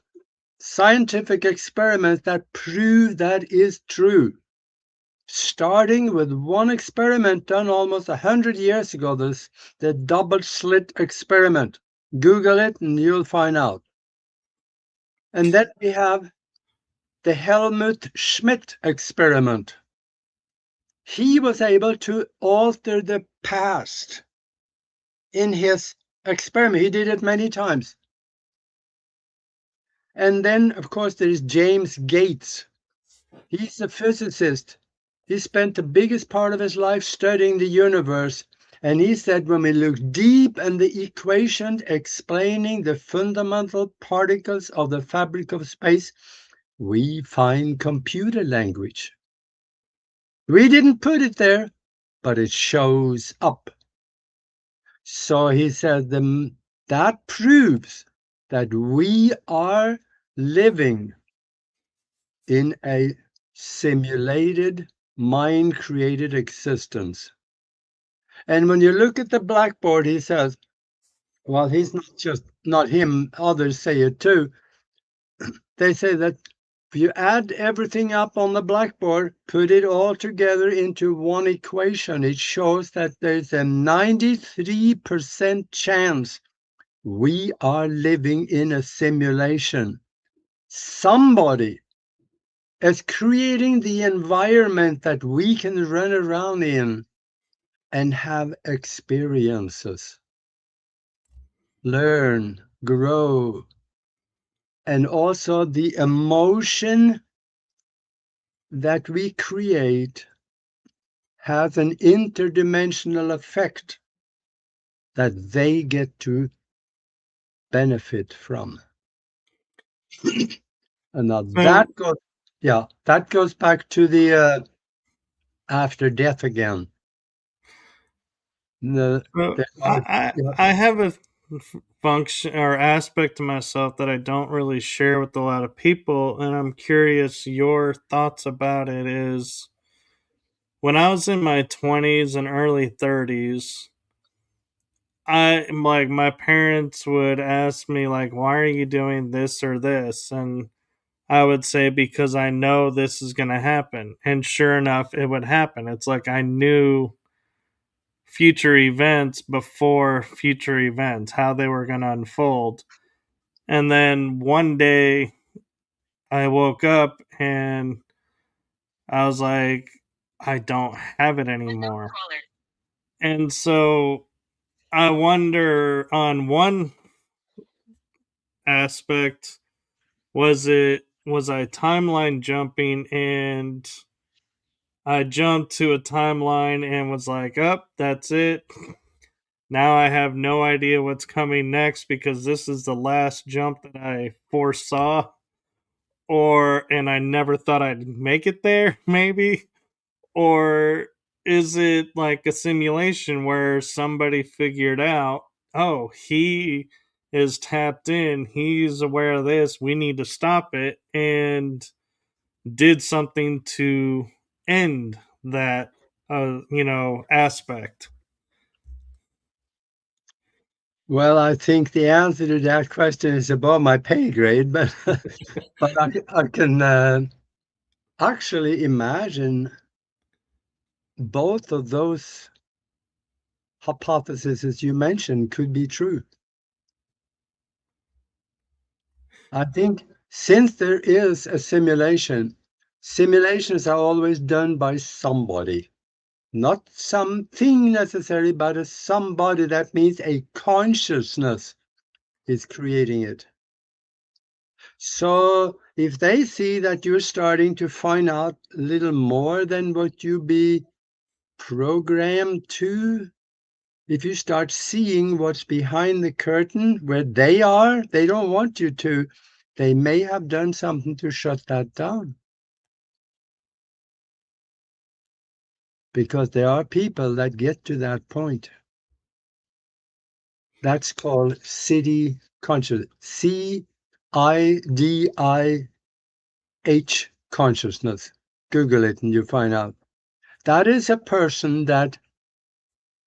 scientific experiments that prove that is true. Starting with one experiment done almost 100 years ago, the double slit experiment. Google it and you'll find out. And then we have the Helmut Schmidt experiment. He was able to alter the past in his experiment. He did it many times. And then, of course, there is James Gates. He's a physicist. He spent the biggest part of his life studying the universe. And he said, when we look deep in the equation explaining the fundamental particles of the fabric of space, we find computer language. We didn't put it there, but it shows up. So he said that proves that we are living in a simulated, mind-created existence. And when you look at the blackboard, he says, well, he's not him, others say it too. They say that if you add everything up on the blackboard, put it all together into one equation, it shows that there's a 93% chance we are living in a simulation. Somebody is creating the environment that we can run around in and have experiences, learn, grow, and also the emotion that we create has an interdimensional effect that they get to benefit from. And now
Um,
that goes back to the after death again. The,
well,
there are, yeah.
I have a function or aspect to myself that I don't really share with a lot of people, and I'm curious your thoughts about it. Is when I was in my 20s and early 30s, I like my parents would ask me like, why are you doing this or this? And I would say because I know this is going to happen. And sure enough, it would happen. It's like I knew future events before future events, how they were going to unfold. And then one day I woke up and I was like, I don't have it anymore. And so I wonder on one aspect, was I timeline jumping and I jumped to a timeline and was like, "Up, that's it. Now I have no idea what's coming next because this is the last jump that I foresaw or and I never thought I'd make it there, maybe." Or is it like a simulation where somebody figured out, "Oh, he is tapped in. He's aware of this. We need to stop it." And did something to end that aspect.
Well, I think the answer to that question is above my pay grade, but but I can actually imagine both of those hypotheses as you mentioned could be true. I think since there is a simulation, simulations are always done by somebody, not something necessarily, but a somebody. That means a consciousness is creating it. So if they see that you're starting to find out a little more than what you be programmed to, if you start seeing what's behind the curtain where they are, they don't want you to, they may have done something to shut that down. Because there are people that get to that point. That's called city consciousness. CIDIH consciousness. Google it and you find out. That is a person that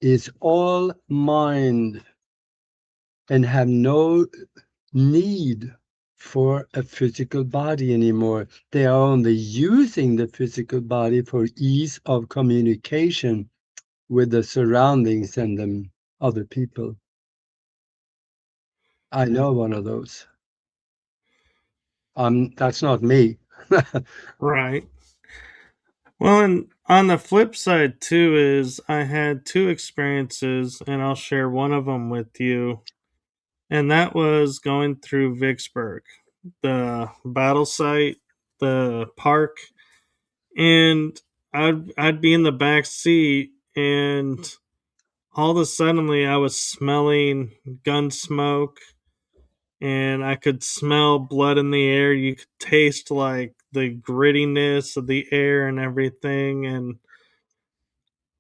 is all mind and have no need for a physical body anymore. They are only using the physical body for ease of communication with the surroundings and the other people. I know one of those. That's not me.
Right. Well, and on the flip side too is I had two experiences, and I'll share one of them with you. And that was going through Vicksburg, the battle site, the park, and I'd be in the back seat, and all of a suddenly I was smelling gun smoke, and I could smell blood in the air. You could taste like the grittiness of the air and everything, and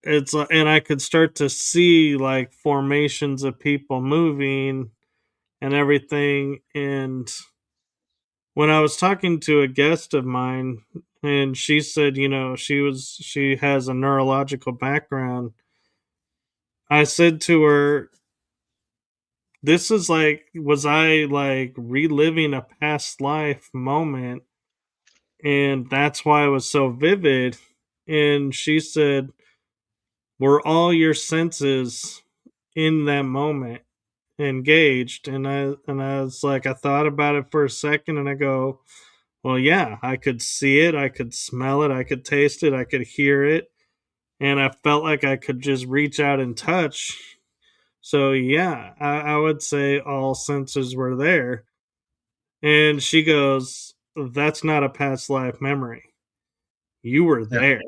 and I could start to see like formations of people moving and everything. And when I was talking to a guest of mine, and she said, she has a neurological background. I said to her, this is like, was I like reliving a past life moment? And that's why it was so vivid. And she said, were all your senses in that moment engaged? And I was like, I thought about it for a second, and I go, well, yeah, I could see it, I could smell it, I could taste it, I could hear it, and I felt like I could just reach out and touch. So yeah, I would say all senses were there. And she goes, that's not a past life memory. You were
Yeah.
there.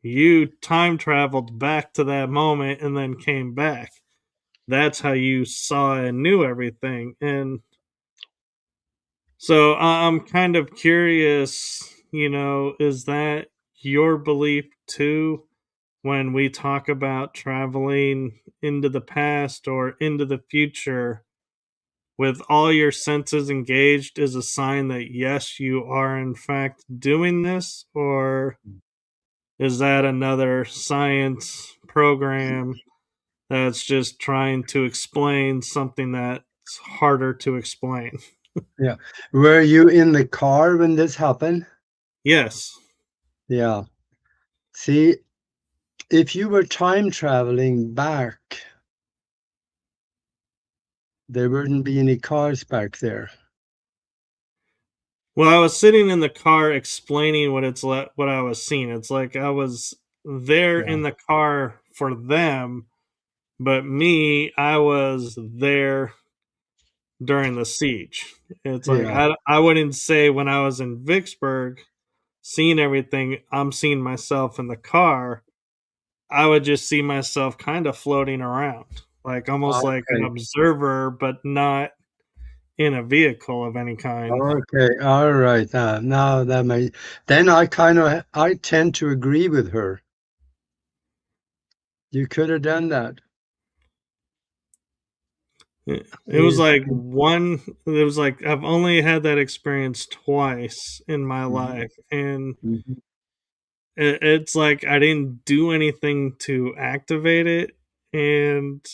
You time traveled back to that moment and then came back. That's how you saw and knew everything. And so I'm kind of curious, is that your belief too when we talk about traveling into the past or into the future with all your senses engaged is a sign that yes, you are in fact doing this? Or is that another science program that's just trying to explain something that's harder to explain?
Yeah. Were you in the car when this happened?
Yes.
Yeah. See, if you were time traveling back, there wouldn't be any cars back there.
Well, I was sitting in the car explaining what I was seeing. It's like I was there
Yeah.
in the car for them, but me, I was there during the siege. It's like
Yeah.
I wouldn't say when I was in Vicksburg seeing everything, I'm seeing myself in the car. I would just see myself kind of floating around, like almost like an
Okay.
observer, but not in a vehicle of any kind.
Okay. All right. Now that may then I tend to agree with her. You could have done that.
It was
Is
like it was like I've only had that experience twice in my
Mhm,
life, and
mhm.
it's like I didn't do anything to activate it, and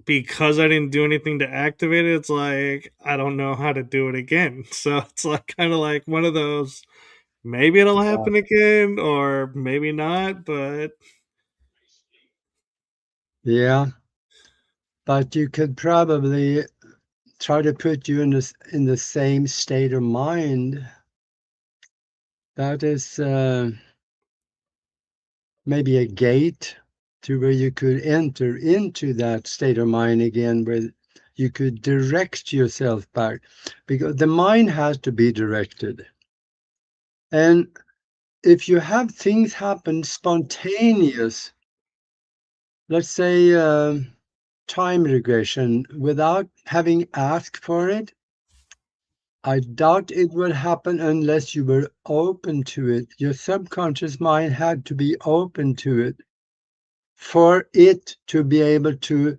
because I didn't do anything to activate it, it's like I don't know how to do it again. So it's like kind of like one of those, maybe it'll
Yeah.
happen again or maybe not, but
Yeah, but you could probably try to put you in the same state of mind. That is maybe a gate to where you could enter into that state of mind again, where you could direct yourself back, because the mind has to be directed. And if you have things happen spontaneous, let's say time regression, without having asked for it, I doubt it would happen unless you were open to it. Your subconscious mind had to be open to it for it to be able to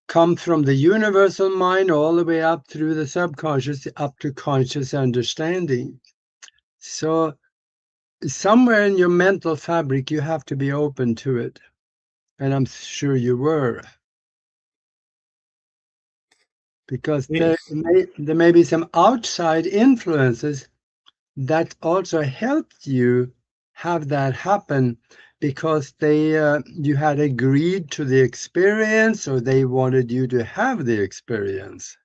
come from the universal mind all the way up through the subconscious up to conscious understanding. So somewhere in your mental fabric, you have to be open to it. And I'm sure you were, because
Yeah,
there may be some outside influences that also helped you have that happen, because you had agreed to the experience, or they wanted you to have the experience.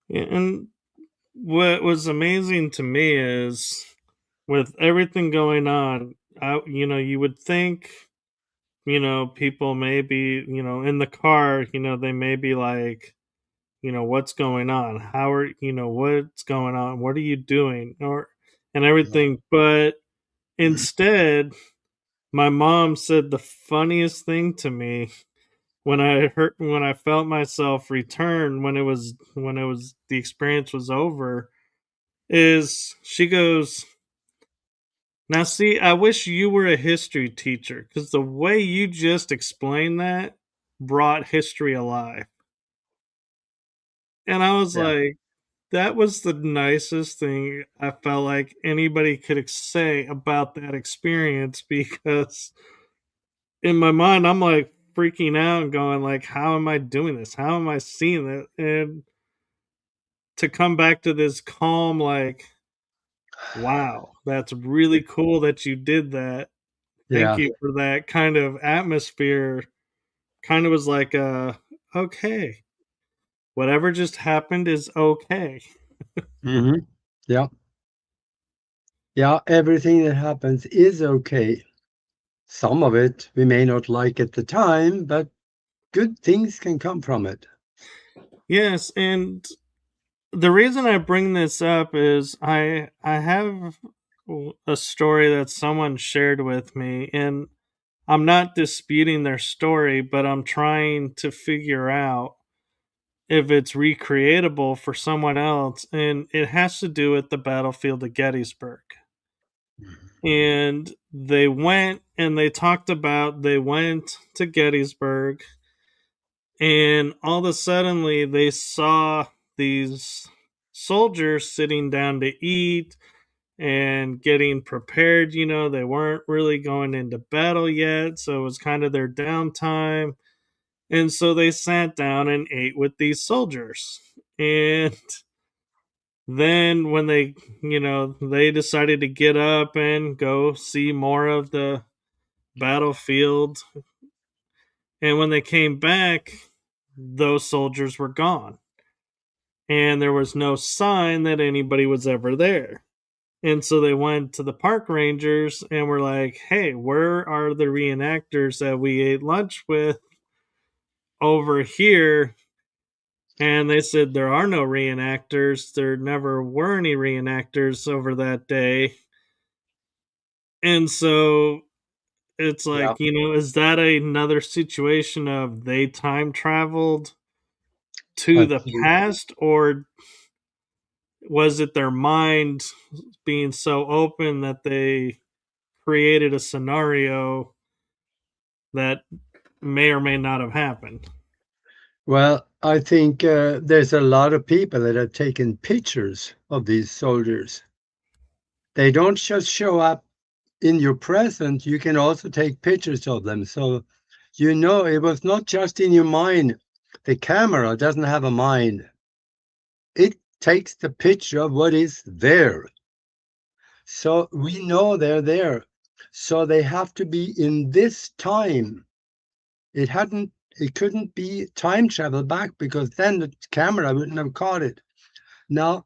and what was amazing to me is with everything going on, you would think, people may be, in the car, they may be like, what's going on? What's going on? What are you doing? And everything. But instead, my mom said the funniest thing to me when I felt myself return when the experience was over, is she goes, now see, I wish you were a history teacher, because the way you just explained that brought history alive. And I was
Yeah.
like, that was the nicest thing I felt like anybody could say about that experience, because in my mind I'm like freaking out and going like, how am I doing this? How am I seeing it? And to come back to this calm, like, wow, that's really cool that you did that. Thank
Yeah.
you for that kind of atmosphere. Kind of was like, okay, whatever just happened is okay.
Hmm. Yeah. Yeah. Everything that happens is okay. Some of it we may not like at the time, but good things can come from it.
Yes, and the reason I bring this up is I have a story that someone shared with me, and I'm not disputing their story, but I'm trying to figure out if it's recreatable for someone else, and it has to do with the battlefield of Gettysburg. And they talked about they went to Gettysburg, and all of a suddenly they saw these soldiers sitting down to eat and getting prepared. They weren't really going into battle yet, so it was kind of their downtime. And so they sat down and ate with these soldiers. And then when they decided to get up and go see more of the battlefield. And when they came back, those soldiers were gone. And there was no sign that anybody was ever there. And so they went to the park rangers and were like, hey, where are the reenactors that we ate lunch with over here? And they said there are no reenactors. There never were any reenactors over that day. And so it's
Yeah.
like, is that another situation of they time traveled to the
Absolutely.
past, or was it their mind being so open that they created a scenario that may or may not have happened?
Well, I think there's a lot of people that have taken pictures of these soldiers. They don't just show up in your present, you can also take pictures of them. So, it was not just in your mind. The camera doesn't have a mind, it takes the picture of what is there. So, we know they're there. So, they have to be in this time. It couldn't be time travel back, because then the camera wouldn't have caught it. Now,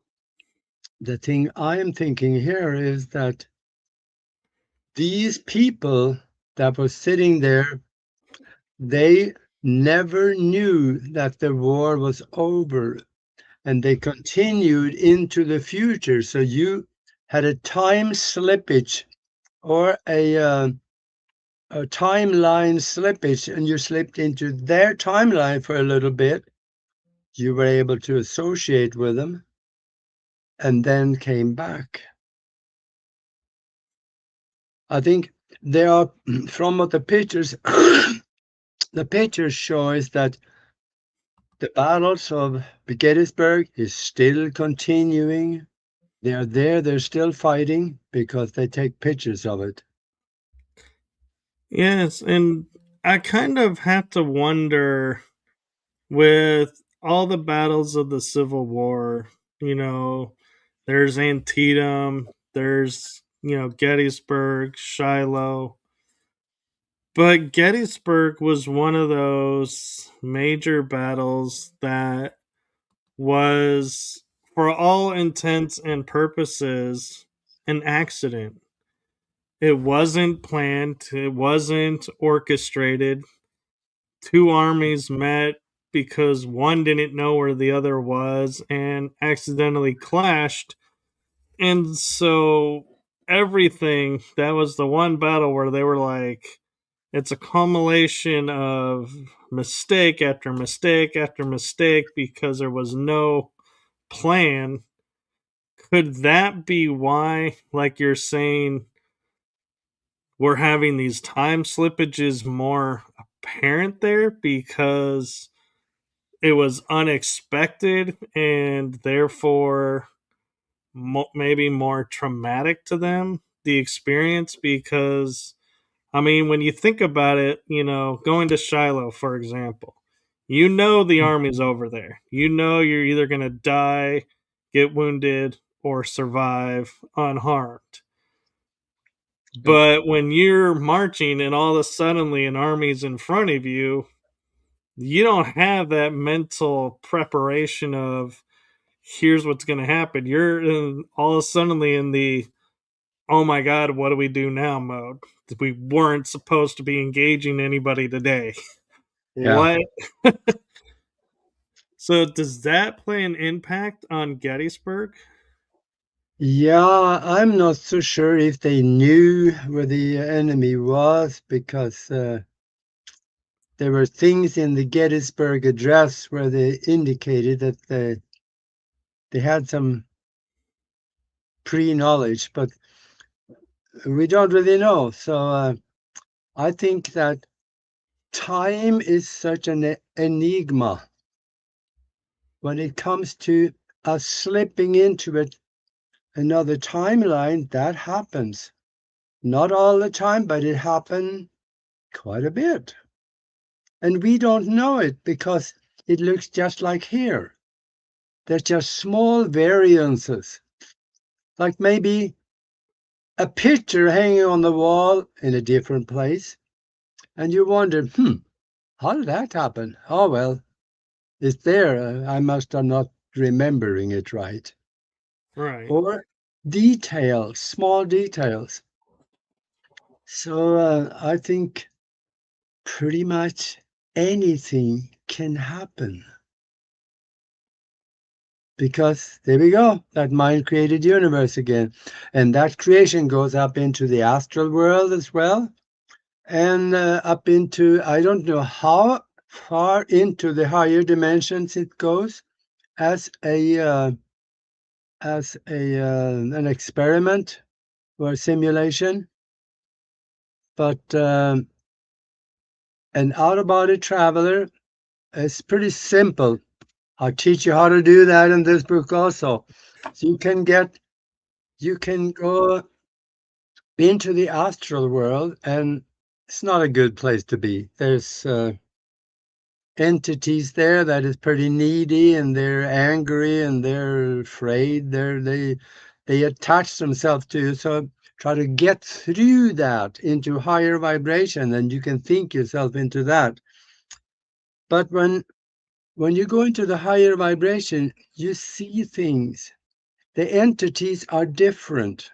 the thing I am thinking here is that these people that were sitting there, they never knew that the war was over, and they continued into the future. So you had a time slippage or a timeline slippage, and you slipped into their timeline for a little bit. You were able to associate with them and then came back. I think there are, from what the pictures, the pictures show is that the battles of Gettysburg is still continuing. They are there, they're still fighting because they take pictures of it.
Yes, and I kind of have to wonder with all the battles of the Civil War, you know, there's Antietam, there's, Gettysburg, Shiloh. But Gettysburg was one of those major battles that was, for all intents and purposes, an accident. It wasn't planned, it wasn't orchestrated. Two armies met because one didn't know where the other was and accidentally clashed. And so everything, that was the one battle where they were like, it's a culmination of mistake after mistake after mistake because there was no plan. Could that be why, like you're saying, we're having these time slippages more apparent there because it was unexpected and therefore maybe more traumatic to them, the experience? Because I mean, when you think about it, going to Shiloh, for example, the army's over there. You're either going to die, get wounded, or survive unharmed.
Yep.
But when you're marching and all of a sudden an army's in front of you, you don't have that mental preparation of here's what's going to happen. You're all of a sudden in the oh my god, what do we do now mode. We weren't supposed to be engaging anybody today.
Yeah.
What? So does that play an impact on Gettysburg?
Yeah, I'm not so sure if they knew where the enemy was because there were things in the Gettysburg Address where they indicated that they had some pre-knowledge, but we don't really know. So I think that time is such an enigma when it comes to us slipping into another timeline. That happens. Not all the time, but it happened quite a bit. And we don't know it because it looks just like here. There's just small variances, like maybe a picture hanging on the wall in a different place. And you wonder, how did that happen? Oh, well, it's there. I must have not remembering it right.
Right.
Or details, small details. So I think pretty much anything can happen. Because there we go, that mind created universe again. And that creation goes up into the astral world as well, and up into, I don't know how far into the higher dimensions it goes as an experiment or a simulation. But an out of body traveler is pretty simple. I'll teach you how to do that in this book also. So you can go into the astral world, and it's not a good place to be. There's entities there that is pretty needy, and they're angry, and they're afraid. They attach themselves to you. So try to get through that into higher vibration, and you can think yourself into that. But when you go into the higher vibration, you see things. The entities are different.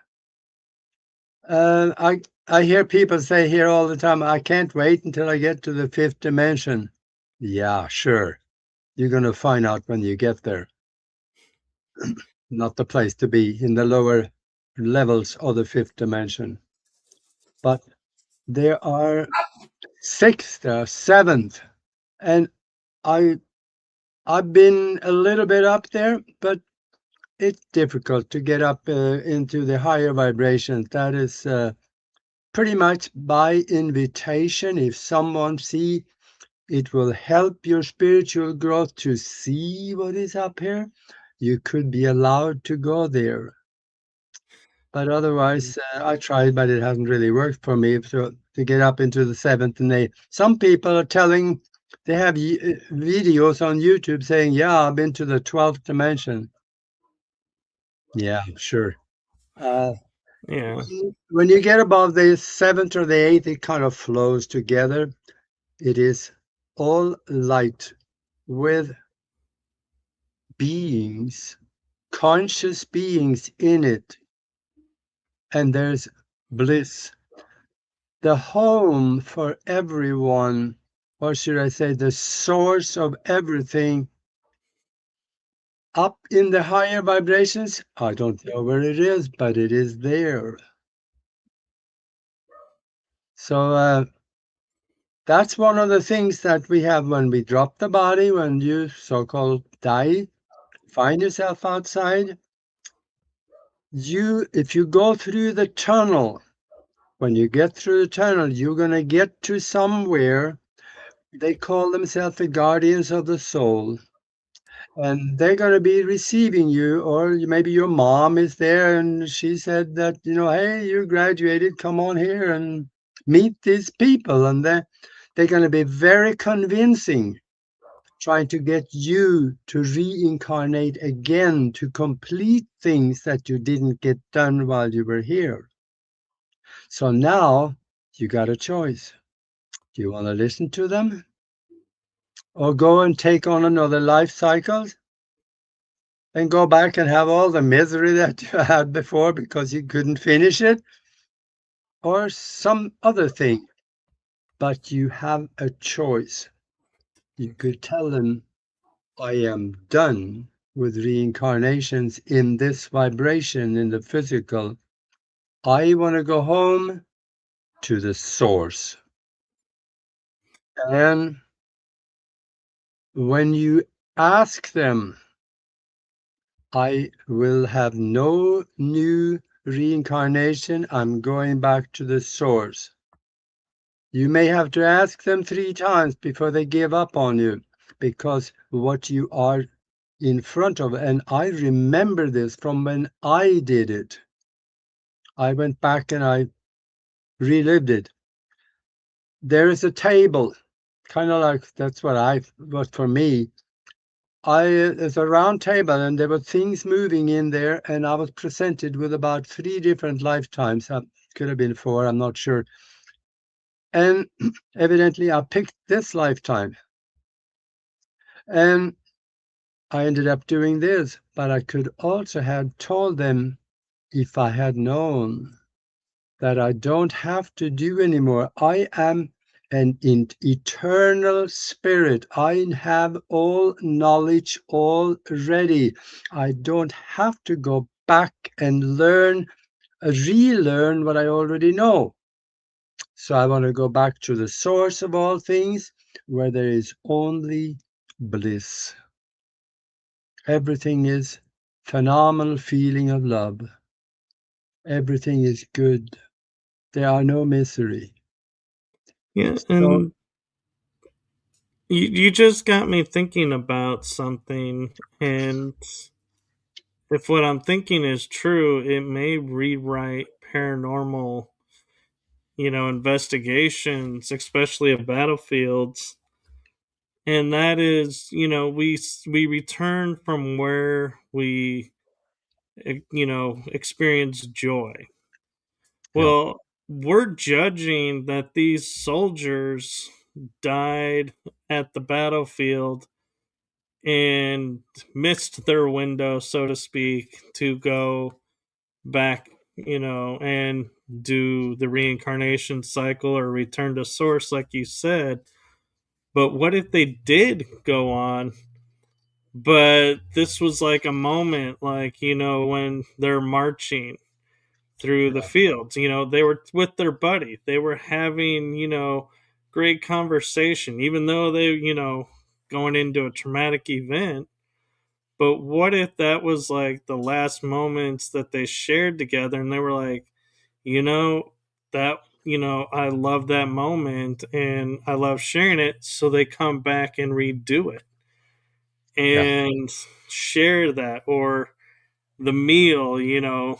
I hear people say here all the time, I can't wait until I get to the fifth dimension. Yeah, sure. You're going to find out when you get there. Not the place to be in the lower levels of the fifth dimension. But there are sixth, there are seventh, and I I've been a little bit up there, but it's difficult to get up into the higher vibrations. That is pretty much by invitation. If someone see it will help your spiritual growth to see what is up here, you could be allowed to go there. But otherwise, I tried, but it hasn't really worked for me to get up into the seventh and eighth. Some people are telling they have videos on YouTube saying, "Yeah, I've been to the 12th dimension." Yeah, sure. Uh,
Yeah.
when you get above the seventh or the eighth, it kind of flows together. It is all light with beings, conscious beings in it, and there's bliss. The home for everyone, or should I say, the source of everything up in the higher vibrations. I don't know where it is, but it is there. So that's one of the things that we have when we drop the body, when you so called die, find yourself outside. If you go through the tunnel, when you get through the tunnel, you're going to get to somewhere. They call themselves the guardians of the soul. And they're going to be receiving you, or maybe your mom is there and she said that, hey, you graduated, come on here and meet these people. And they're going to be very convincing, trying to get you to reincarnate again to complete things that you didn't get done while you were here. So now you got a choice. Do you want to listen to them or go and take on another life cycle and go back and have all the misery that you had before because you couldn't finish it, or some other thing? But you have a choice. You could tell them, I am done with reincarnations in this vibration, in the physical. I want to go home to the source. And when you ask them, I will have no new reincarnation. I'm going back to the source. You may have to ask them 3 times before they give up on you, because what you are in front of, and I remember this from when I did it. I went back and I relived it. There is a table, kind of like that's what for me. It's a round table and there were things moving in there, and I was presented with about 3 different lifetimes. Could have been 4, I'm not sure. And evidently I picked this lifetime. And I ended up doing this, but I could also have told them, if I had known, that I don't have to do anymore. I am an eternal spirit. I have all knowledge already. I don't have to go back and relearn what I already know. So I want to go back to the source of all things, where there is only bliss. Everything is phenomenal feeling of love. Everything is good. There are no misery.
Yeah,
So
and you just got me thinking about something, and if what I'm thinking is true, it may rewrite paranormal, investigations, especially of battlefields. And that is, we return from where we, experience joy.
yeah,
Well, we're judging that these soldiers died at the battlefield and missed their window, so to speak, to go back, and do the reincarnation cycle or return to source, like you said. But what if they did go on, but this was like a moment, like, when they're marching through the fields, they were with their buddy. They were having, great conversation, even though they, going into a traumatic event. But what if that was like the last moments that they shared together and they were like, you know, that, I love that moment and I love sharing it. So they come back and redo it
Yeah.
and share that, or the meal,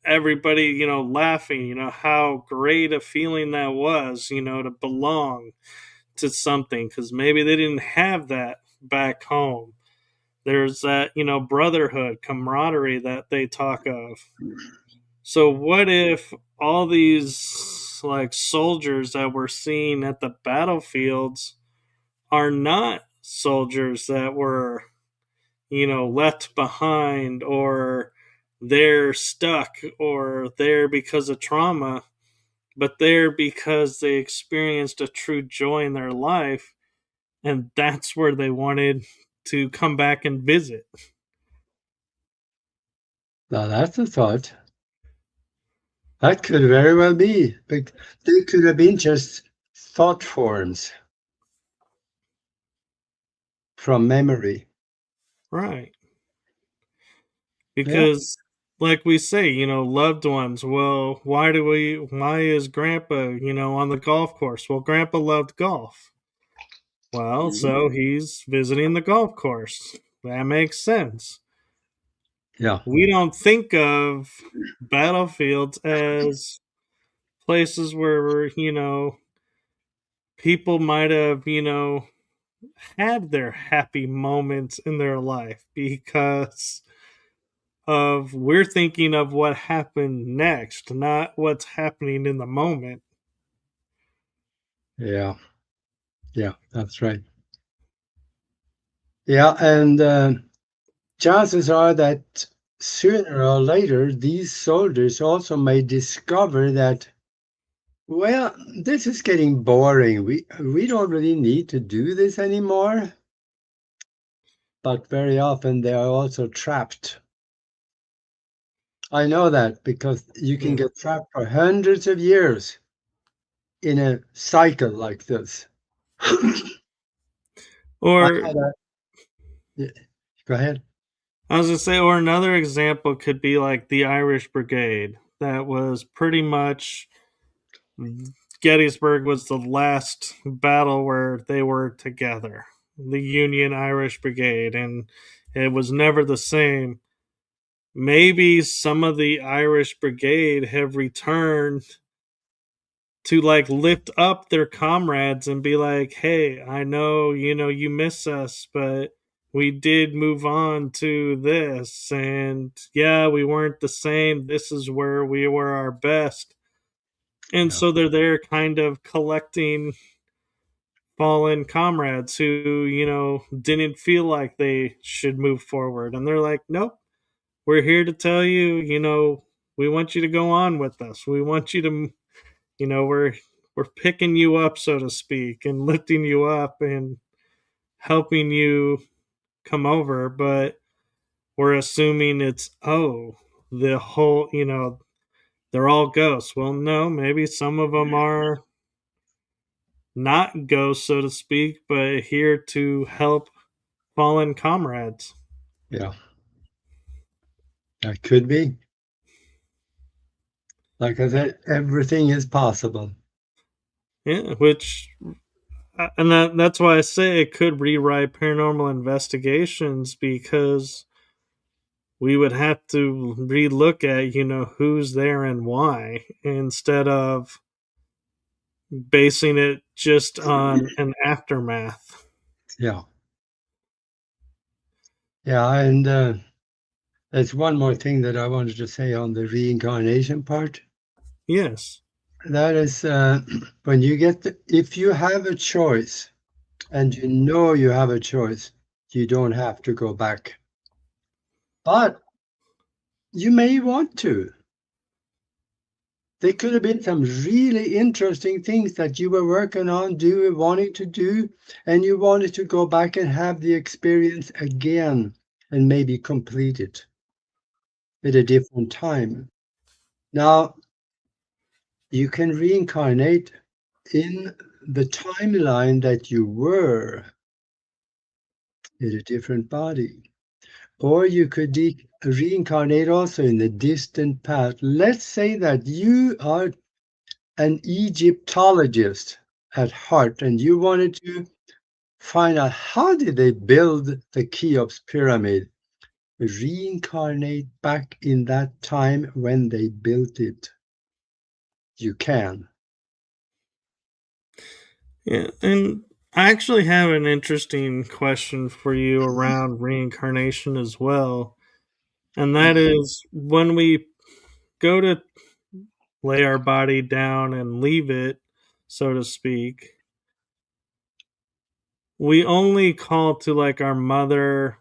everybody, laughing, how great a feeling that was, to belong to something, because maybe they didn't have that back home. There's that, brotherhood, camaraderie that they talk of. So what if all these like soldiers that we're seeing at the battlefields are not soldiers that were, left behind, or they're stuck, or they're because of trauma, but they're because they experienced a true joy in their life, and that's where they wanted to come back and visit.
Now that's a thought. That could very well be. But they could have been just thought forms from memory.
Right.
Yeah.
Because like we say, loved ones, well, why is grandpa, on the golf course? Well, grandpa loved golf. Well,
Mhm.
so he's visiting the golf course. That makes sense.
Yeah.
We don't think of battlefields as places where, people might have, had their happy moments in their life, because of we're thinking of what happened next, not what's happening in the moment.
Yeah. Yeah. That's right. Yeah. And chances are that sooner or later, these soldiers also may discover that, well, this is getting boring. We don't really need to do this anymore. But very often they are also trapped. I know that because you can
Yeah.
get trapped for hundreds of years in a cycle like this. I
Or
had a yeah, go ahead.
I was gonna say, or another example could be like the Irish Brigade. That was pretty much Gettysburg was the last battle where they were together. The Union Irish Brigade, and it was never the same. Maybe some of the Irish Brigade have returned to like lift up their comrades and be like, hey, I know, you miss us, but we did move on to this. And yeah, we weren't the same. This is where we were our best. And
Yeah,
so they're there kind of collecting fallen comrades who, didn't feel like they should move forward. And they're like, nope, we're here to tell you, we want you to go on with us. We want you to, we're picking you up, so to speak, and lifting you up and helping you come over, but we're assuming it's, oh, the whole, they're all ghosts. Well, no, maybe some of them are not ghosts, so to speak, but here to help fallen comrades.
yeah, that could be. Like I said, everything is possible.
Yeah, which and that's why I say it could rewrite paranormal investigations, because we would have to relook at, who's there and why, instead of basing it just on an aftermath.
Yeah, yeah, and there's one more thing that I wanted to say on the reincarnation part.
Yes.
That is, when you if you have a choice and you know you have a choice, you don't have to go back. But you may want to. They could have been some really interesting things that you were working on, wanting to do, and you wanted to go back and have the experience again and maybe complete it at a different time. Now, you can reincarnate in the timeline that you were in a different body. Or you could reincarnate also in the distant past. Let's say that you are an Egyptologist at heart and you wanted to find out how did they build the Cheops pyramid. Reincarnate back in that time when they built it. You can.
Yeah, and I actually have an interesting question for you around reincarnation as well. And that is when we go to lay our body down and leave it, so to speak, we only call to like our mother,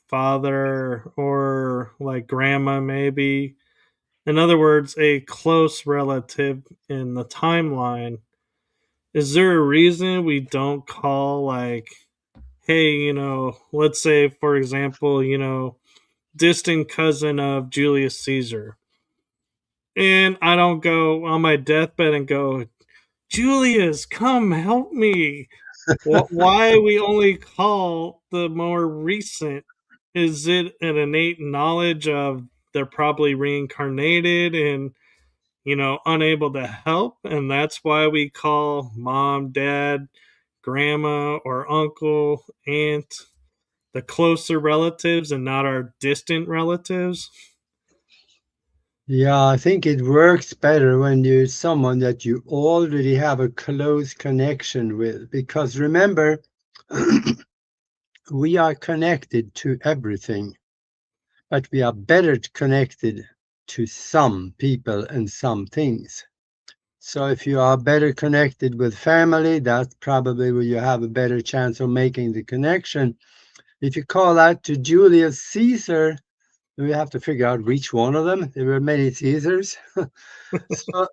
father, or like grandma, maybe. In other words, a close relative in the timeline. Is there a reason we don't call, like, hey, let's say, for example, distant cousin of Julius Caesar? And I don't go on my deathbed and go, Julius, come help me. Why we only call the more recent? Is it an innate knowledge of they're probably reincarnated and unable to help, and that's why we call mom, dad, grandma, or uncle, aunt the closer relatives and not our distant relatives?
Yeah, I think it works better when you're someone that you already have a close connection with. Because remember, we are connected to everything, but we are better connected to some people and some things. So if you are better connected with family, that's probably where you have a better chance of making the connection. If you call out to Julius Caesar, we have to figure out which one of them. There were many Caesars. So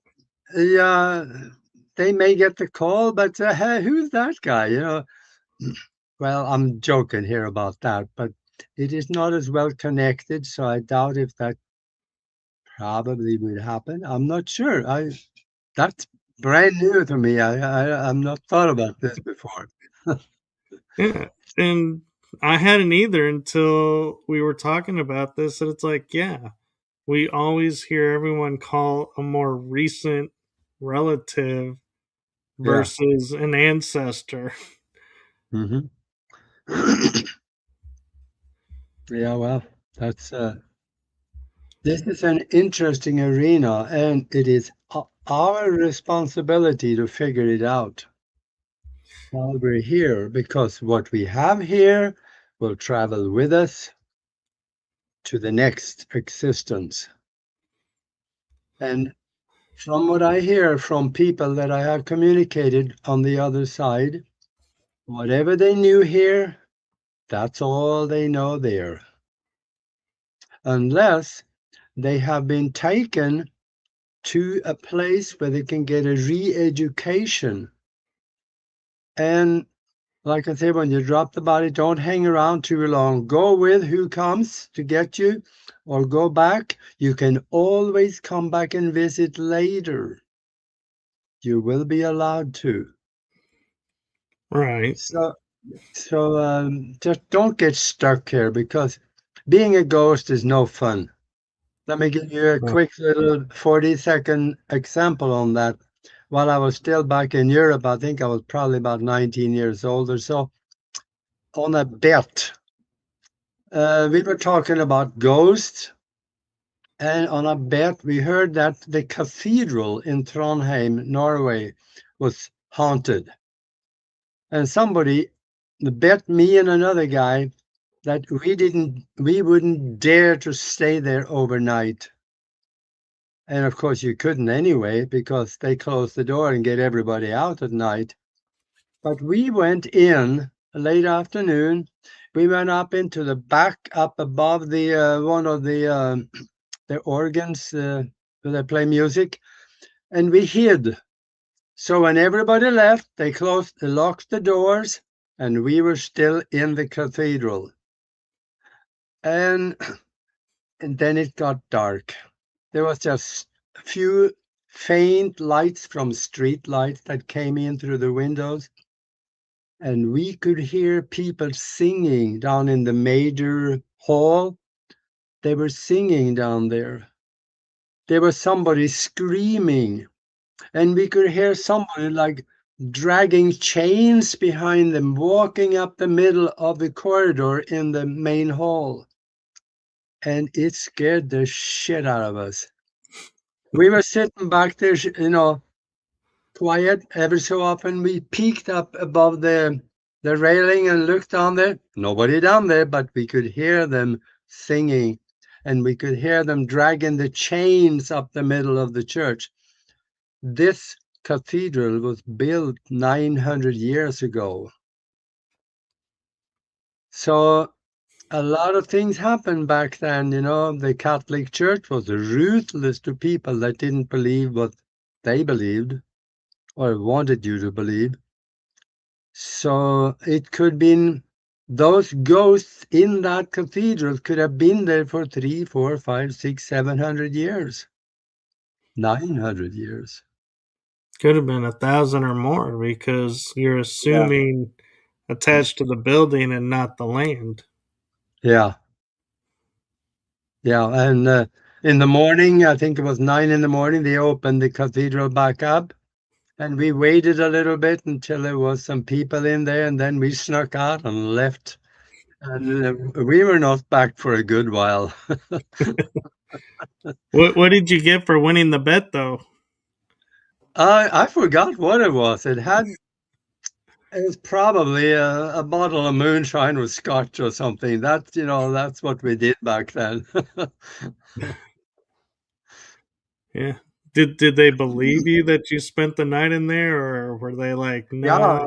yeah, they may get the call, but hey, who's that guy? Well, I'm joking here about that, but it is not as well connected, so I doubt if that probably would happen. I'm not sure. I That's brand new to me. I'm not thought about this before.
Yeah, and I hadn't either until we were talking about this, and it's like, yeah, we always hear everyone call a more recent relative
Yeah.
versus an ancestor.
Hmm. Yeah. Well, that's this is an interesting arena, and it is our responsibility to figure it out while we're here, because what we have here will travel with us to the next existence. And from what I hear from people that I have communicated on the other side, whatever they knew here, that's all they know there. Unless they have been taken to a place where they can get a re education. And like I say, when you drop the body, don't hang around too long. Go with who comes to get you or go back. You can always come back and visit later. You will be allowed to.
Right.
So, just don't get stuck here, because being a ghost is no fun. Let me give you a
Right.
quick little 40-second example on that. While I was still back in Europe, I think I was probably about 19 years old or so, on a bet. We were talking about ghosts, and on a bet, we heard that the cathedral in Trondheim, Norway, was haunted. And somebody bet me and another guy that we wouldn't dare to stay there overnight. And of course, you couldn't anyway, because they closed the door and get everybody out at night. But we went in late afternoon. We went up into the back, up above the one of the organs where they play music. and we hid. So when everybody left, they locked the doors, and we were still in the cathedral. And, and then it got dark. There was just a few faint lights from street lights that came in through the windows, and we could hear people singing down in the major hall. They were singing down there. There was somebody screaming, and we could hear somebody like dragging chains behind them, walking up the middle of the corridor in the main hall. And it scared the shit out of us. We were sitting back there, quiet. Every so often we peeked up above the railing and looked down there. Nobody down there, but we could hear them singing, and we could hear them dragging the chains up the middle of the church. This cathedral was built 900 years ago. So a lot of things happened back then. The Catholic Church was ruthless to people that didn't believe what they believed or wanted you to believe. So it could have been those ghosts in that cathedral could have been there for 3, 4, 5, 6, 700 years, 900 years.
Could have been 1,000 or more because you're
Yeah.
assuming attached to the building and not the land.
Yeah. Yeah. And in the morning, I think it was 9 in the morning, they opened the cathedral back up. And we waited a little bit until there was some people in there, and then we snuck out and left. And we were not back for a good while.
What did you get for winning the bet, though?
I forgot what it was. It was probably a bottle of moonshine with scotch or something. That's what we did back then.
Yeah. Did they believe you that you spent the night in there, or were they like,
Yeah,
no?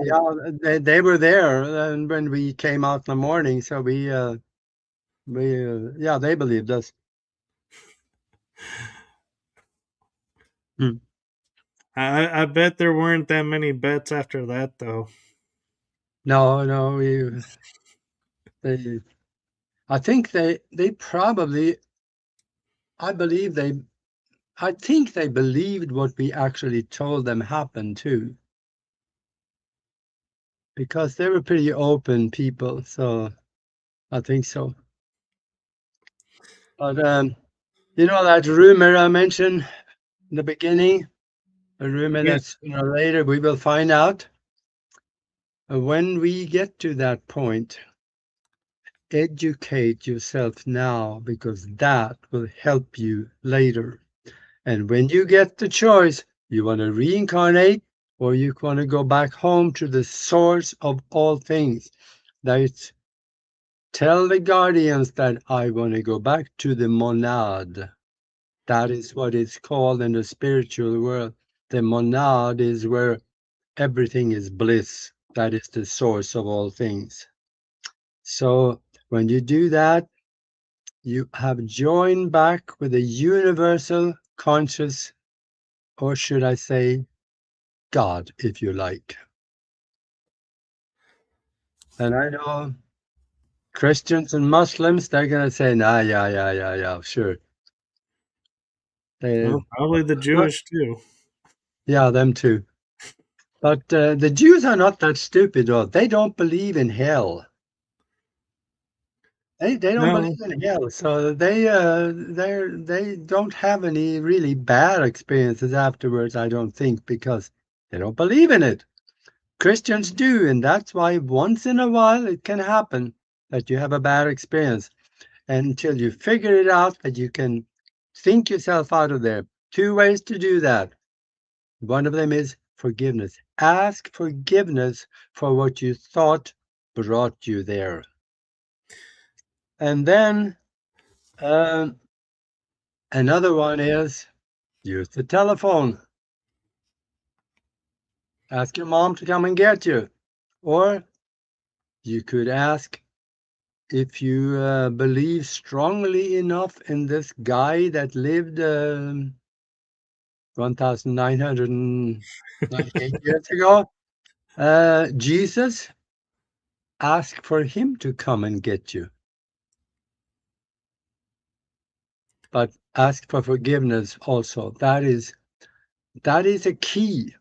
yeah, they were there, and when we came out in the morning, so yeah, they believed us. Hmm.
I bet there weren't that many bets after that, though.
No, no, they, I think they probably, I believe I think they believed what we actually told them happened too, because they were pretty open people, so I think so. But that rumor I mentioned in the beginning, a rumor
Yeah.
that sooner or later we will find out. When we get to that point, educate yourself now because that will help you later. And when you get the choice, you want to reincarnate or you want to go back home to the source of all things. That tell the guardians that I want to go back to the monad. That is what it's called in the spiritual world. The monad is where everything is bliss. That is the source of all things. So when you do that, you have joined back with a universal conscious, or should I say, God, if you like. And I know Christians and Muslims, they're going to say, nah, yeah, yeah, yeah, yeah, sure. They,
Well, probably the
but,
Jewish too.
yeah, them too. But the Jews are not that stupid, though. They don't believe in hell. They don't
No.
believe in hell, so they don't have any really bad experiences afterwards, I don't think, because they don't believe in it. Christians do, and that's why once in a while it can happen that you have a bad experience. And until you figure it out that you can think yourself out of there. Two ways to do that. One of them is forgiveness. Ask forgiveness for what you thought brought you there. And then another one is use the telephone. Ask your mom to come and get you. Or you could ask if you believe strongly enough in this guy that lived 1998 years ago, Jesus asked for him to come and get you, but ask for forgiveness also. That is a key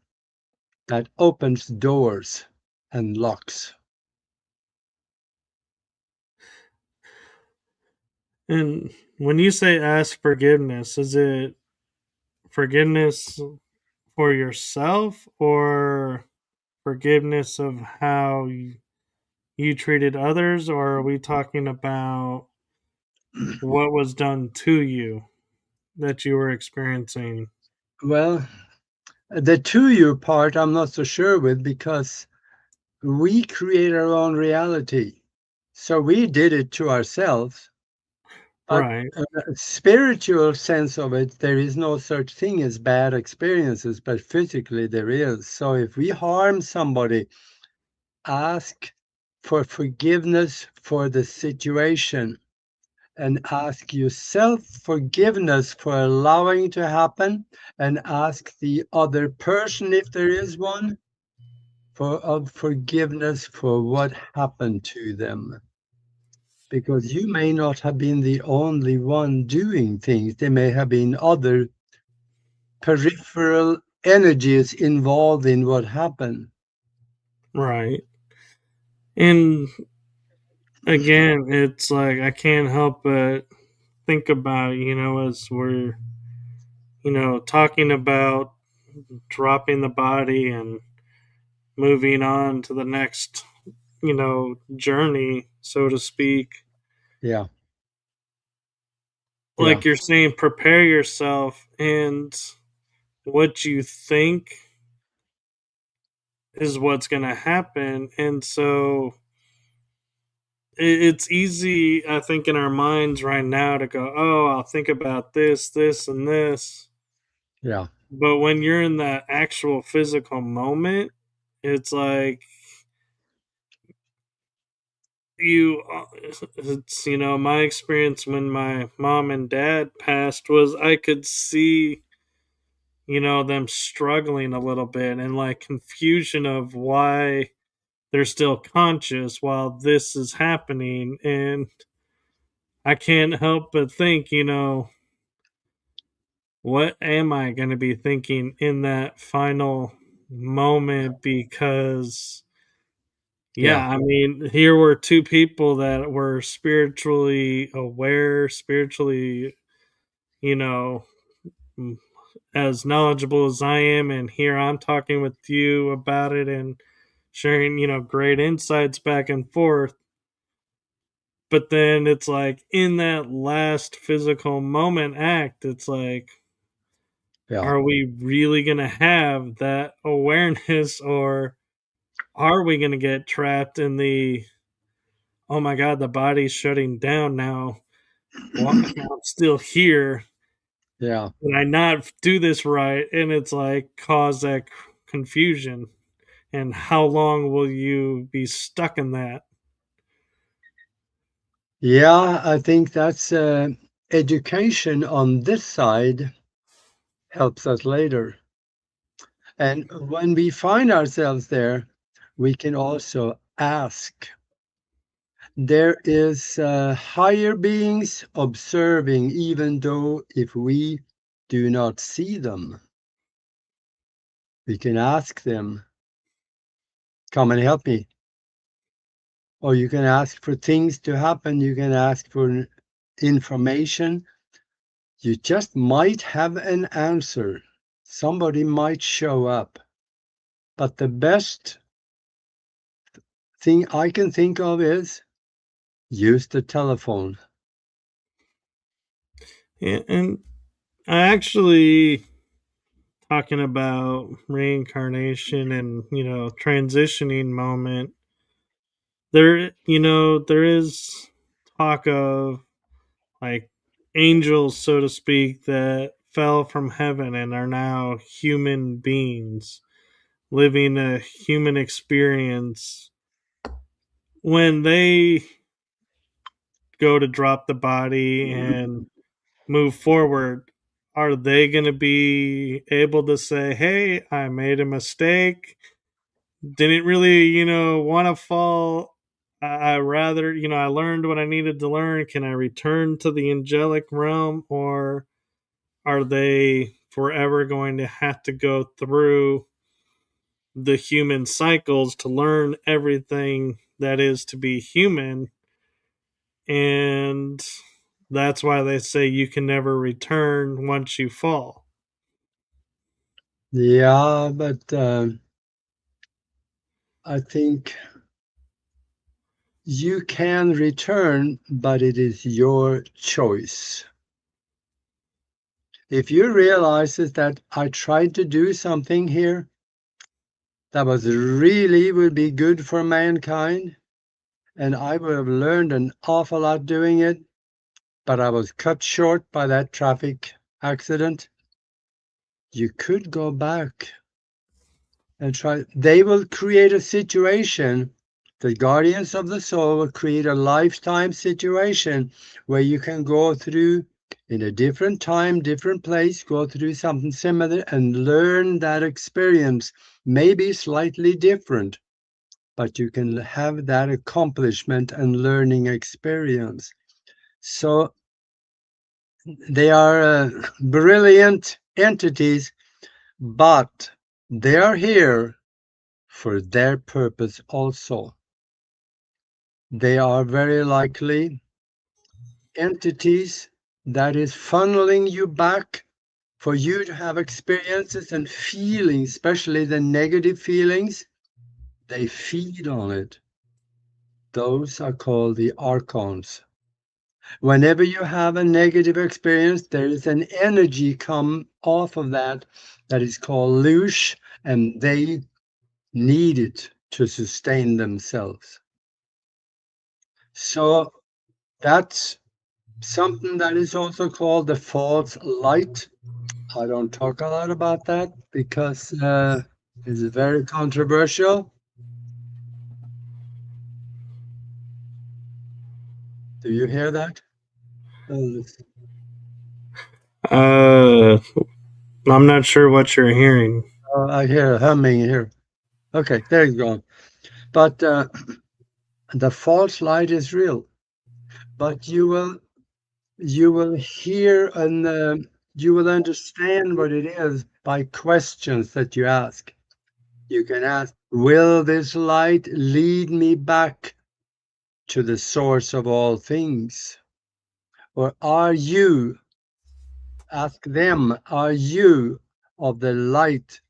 that opens doors and locks.
And when you say ask forgiveness, is it forgiveness for yourself or forgiveness of how you treated others, or are we talking about what was done to you that you were experiencing?
Well, the to you part I'm not so sure with because we create our own reality. So we did it to ourselves, but
Right,
spiritual sense of it, there is no such thing as bad experiences, but physically there is. So if we harm somebody, ask for forgiveness for the situation and ask yourself forgiveness for allowing it to happen and ask the other person, if there is one, for of forgiveness for what happened to them. Because you may not have been the only one doing things. There may have been other peripheral energies involved in what happened.
right. And again, it's like I can't help but think about, as we're, talking about dropping the body and moving on to the next, journey, so to speak.
Yeah, yeah,
Like you're saying, prepare yourself, and what you think is what's going to happen. And so it's easy, I think, in our minds right now to go, oh, I'll think about this, this, and this.
yeah,
But when you're in that actual physical moment, it's like it's, my experience when my mom and dad passed was I could see, them struggling a little bit and like confusion of why they're still conscious while this is happening. And I can't help but think, what am I going to be thinking in that final moment? Because,
yeah,
yeah, I mean, here were two people that were spiritually aware, spiritually, you know, mm, as knowledgeable as I am. And here I'm talking with you about it and sharing, great insights back and forth. But then it's like in that last physical moment act, it's like,
yeah.
are we really going to have that awareness, or are we going to get trapped in the, oh my God, the body's shutting down now? Well, I'm still here.
Yeah.
Did I not do this right? And it's like cause that confusion. And how long will you be stuck in that?
Yeah, I think that's education on this side helps us later. And when we find ourselves there, we can also ask. There is higher beings observing, even though if we do not see them, we can ask them, come and help me. Or you can ask for things to happen. You can ask for information. You just might have an answer. Somebody might show up. But the best thing I can think of is use the telephone.
And I actually, talking about reincarnation and, transitioning moment, there is talk of like angels, so to speak, that fell from heaven and are now human beings living a human experience. When they go to drop the body and move forward, are they going to be able to say, hey, I made a mistake? Didn't really, want to fall. I rather, I learned what I needed to learn. Can I return to the angelic realm, or are they forever going to have to go through the human cycles to learn everything that is to be human? And that's why they say you can never return once you fall.
Yeah, but I think you can return, but it is your choice. If you realize that I tried to do something here that was really would be good for mankind, and I would have learned an awful lot doing it, but I was cut short by that traffic accident, you could go back and try. They will create a situation. The guardians of the soul will create a lifetime situation where you can go through in a different time, different place, go through something similar and learn that experience, maybe slightly different, but you can have that accomplishment and learning experience. So they are brilliant entities, but they are here for their purpose also. They are very likely entities that is funneling you back for you to have experiences and feelings, especially the negative feelings. They feed on it. Those are called the archons. Whenever you have a negative experience, there is an energy come off of that that is called loosh, and they need it to sustain themselves. So that's something that is also called the false light. I don't talk a lot about that because it's very controversial. Do you hear that? Uh,
Uh, I'm not sure what you're hearing.
I hear humming here. Okay, there you go. But the false light is real. But you will hear and you will understand what it is by questions that you ask. You can ask, will this light lead me back to the source of all things? Or are you, ask them, are you of the light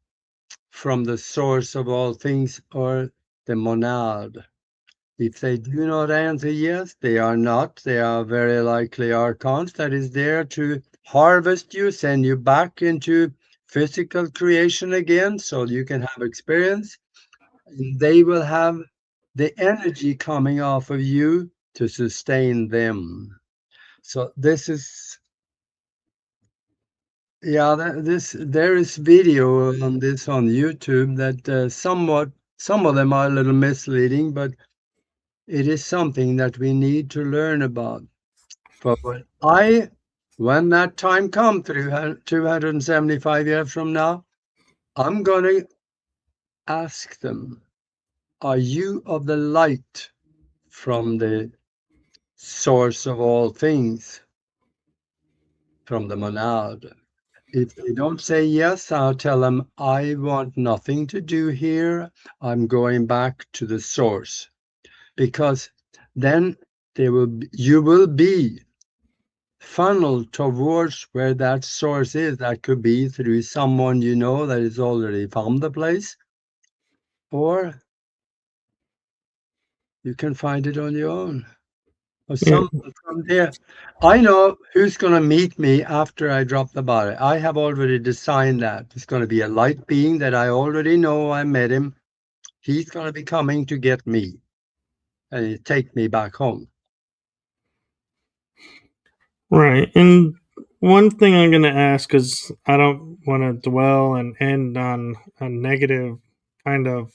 from the source of all things or the monad? If they do not answer yes, they are not. They are very likely archons that is there to harvest you, send you back into physical creation again so you can have experience. And they will have the energy coming off of you to sustain them. So this is, yeah, there is video on this on YouTube that some of them are a little misleading, but it is something that we need to learn about. But when that time comes through 275 years from now, I'm going to ask them, are you of the light from the source of all things, from the monad? If they don't say yes, I'll tell them, I want nothing to do here. I'm going back to the source. Because then you will be funneled towards where that source is. That could be through someone you know that is already found the place, or you can find it on your own. Or
Yeah.
someone from there. I know who's going to meet me after I drop the body. I have already designed that. It's going to be a light being that I already know. I met him. He's going to be coming to get me and take me back home.
Right. And one thing I'm going to ask, because I don't want to dwell and end on a negative kind of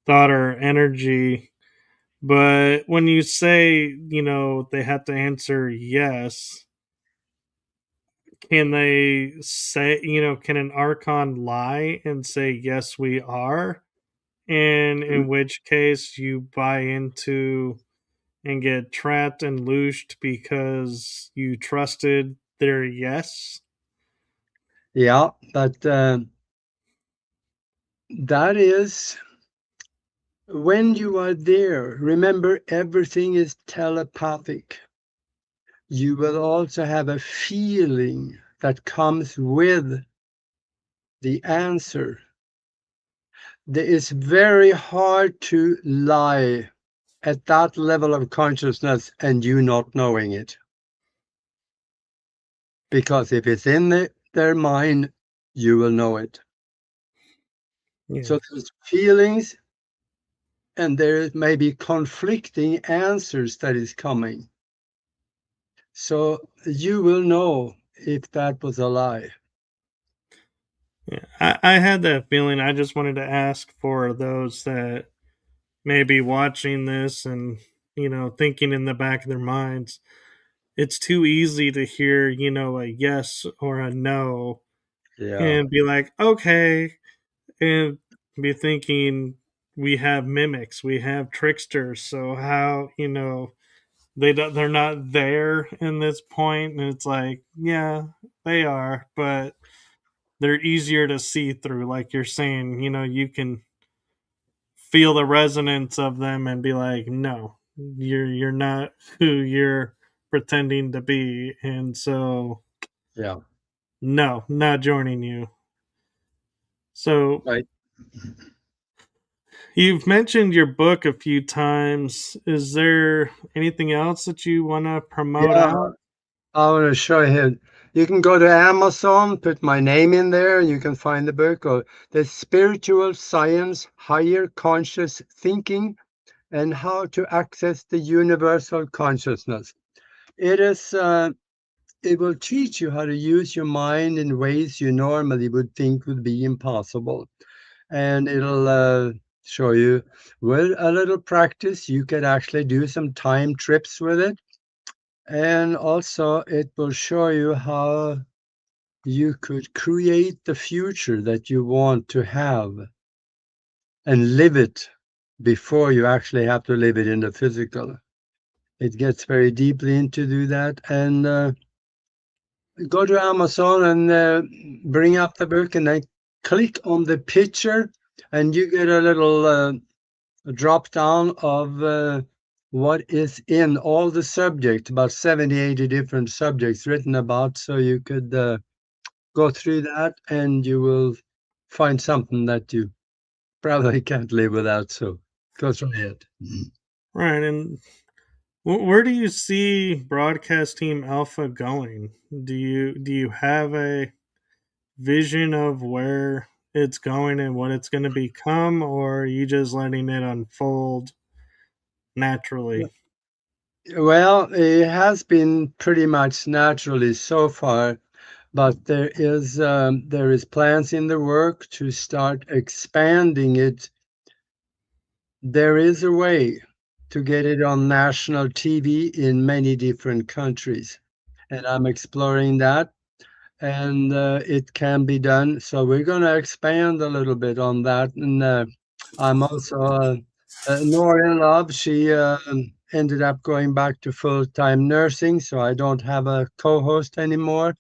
thought or energy, but when you say, they have to answer yes, can they say, can an archon lie and say, yes, we are? And in which case you buy into and get trapped and loosed because you trusted their yes?
Yeah, but that is when you are there. Remember, everything is telepathic. You will also have a feeling that comes with the answer. It's very hard to lie at that level of consciousness and you not knowing it. Because if it's in their mind, you will know it.
Yeah.
So there's feelings and there may be conflicting answers that is coming. So you will know if that was a lie.
Yeah. I had that feeling. I just wanted to ask for those that may be watching this and, thinking in the back of their minds, it's too easy to hear, a yes or a no
Yeah,
and be like, okay, and be thinking we have mimics, we have tricksters, so how, they're not there in this point, and it's like, yeah, they are, but they're easier to see through, like you're saying, you can feel the resonance of them and be like, no, you're not who you're pretending to be, and so
yeah,
no, not joining you. So
right.
you've mentioned your book a few times. Is there anything else that you want to promote
Yeah,
out?
I want to show you. You can go to Amazon, put my name in there, and you can find the book or The Spiritual Science, Higher Conscious Thinking, and How to Access the Universal Consciousness. It is. It will teach you how to use your mind in ways you normally would think would be impossible, and it'll show you with a little practice you could actually do some time trips with it, and also it will show you how you could create the future that you want to have and live it before you actually have to live it in the physical. It gets very deeply into do that, and go to Amazon and bring up the book and then click on the picture and you get a little drop down of what is in all the subjects, about 70, 80 different subjects written about. So you could go through that and you will find something that you probably can't live without. So go try it.
Right, and where do you see Broadcast Team Alpha going? Do you have a vision of where it's going and what it's going to become, or are you just letting it unfold naturally?
Well, it has been pretty much naturally so far, but there is plans in the work to start expanding it. There is a way to get it on national TV in many different countries, and I'm exploring that, and it can be done. So we're going to expand a little bit on that, and I'm also Nora Love. She ended up going back to full-time nursing, so I don't have a co-host anymore.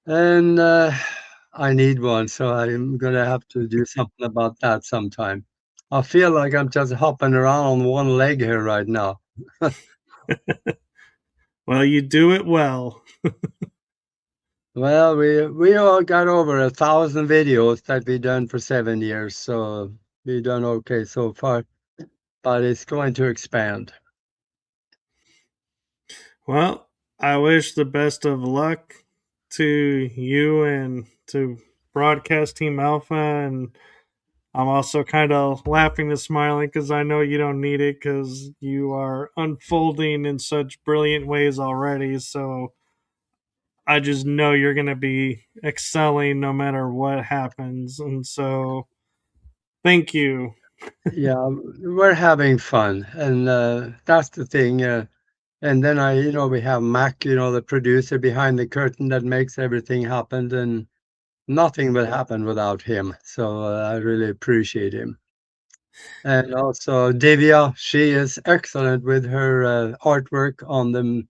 And I need one, so I'm gonna have to do something about that sometime. I feel like I'm just hopping around on one leg here right now.
Well, you do it well.
Well, we all got over 1,000 videos that we done for 7 years, so we done okay so far, but it's going to expand.
Well, I wish the best of luck to you and to Broadcast Team Alpha, and I'm also kind of laughing and smiling because I know you don't need it because you are unfolding in such brilliant ways already. So I just know you're going to be excelling no matter what happens. And so thank you.
Yeah, we're having fun, and that's the thing. And then we have Mac, the producer behind the curtain that makes everything happen, and nothing will happen without him. So I really appreciate him. And also Divya, she is excellent with her artwork on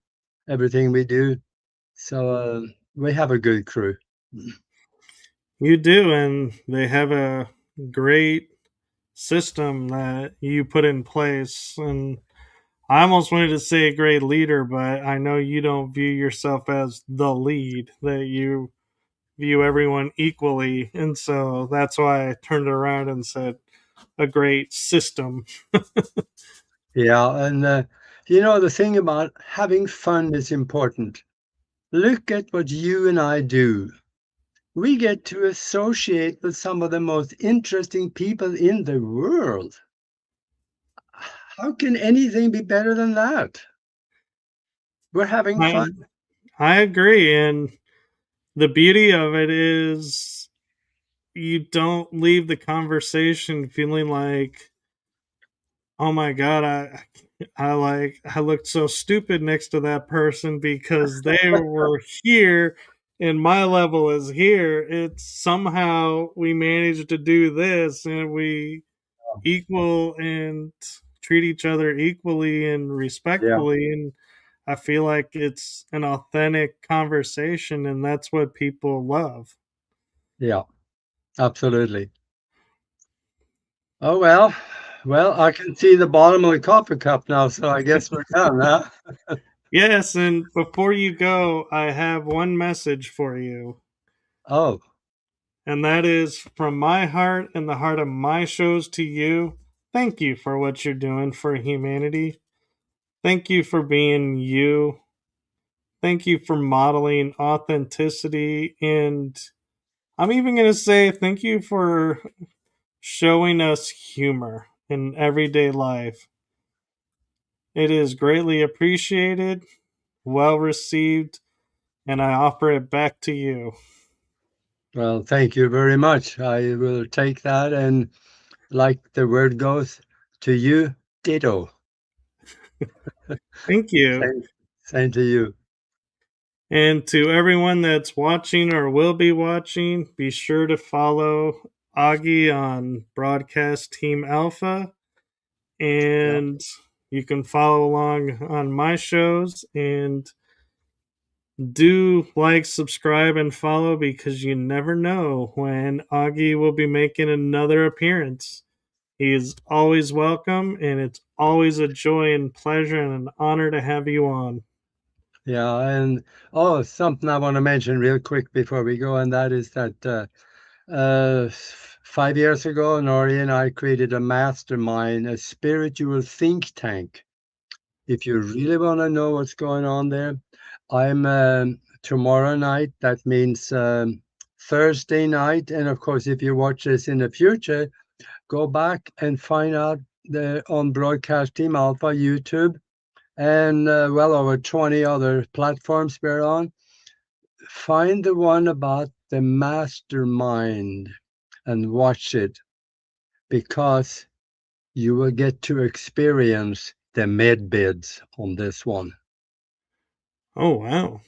everything we do. So we have a good crew.
You do, and they have a great system that you put in place. And I almost wanted to say a great leader, but I know you don't view yourself as the lead, that you view everyone equally. And so that's why I turned around and said a great system.
Yeah, and the thing about having fun is important. Look at what you and I do. We get to associate with some of the most interesting people in the world. How can anything be better than that? We're having
I,
fun.
I agree. And the beauty of it is you don't leave the conversation feeling like, oh my god, I looked so stupid next to that person because they were here and my level is here. It's somehow we managed to do this and we equal and treat each other equally and
Yeah,
respectfully, and I feel like it's an authentic conversation and that's what people love.
yeah, absolutely. Oh, well, I can see the bottom of the coffee cup now, so I guess we're done, huh?
Yes, and before you go, I have one message for you.
Oh,
And that is from my heart and the heart of my shows to you. Thank you for what you're doing for humanity. Thank you for being you. Thank you for modeling authenticity. And I'm even going to say thank you for showing us humor in everyday life. It is greatly appreciated, well received, and I offer it back to you.
well, thank you very much. I will take that, and like the word goes, to you, ditto.
Thank you.
Same, same to you.
And to everyone that's watching or will be watching, be sure to follow Aage on Broadcast Team Alpha.
Yeah,
And you can follow along on my shows. And do like, subscribe, and follow because you never know when Aage will be making another appearance. He is always welcome, and it's always a joy and pleasure and an honor to have you on.
yeah, and something I want to mention real quick before we go, and that is that 5 years ago, Nori and I created a mastermind, a spiritual think tank. If you really want to know what's going on there, I'm tomorrow night. That means Thursday night, and of course, if you watch this in the future, go back and find out on Broadcast Team Alpha YouTube and well over 20 other platforms we're on. Find the one about the mastermind and watch it because you will get to experience the med beds on this one.
Oh, wow.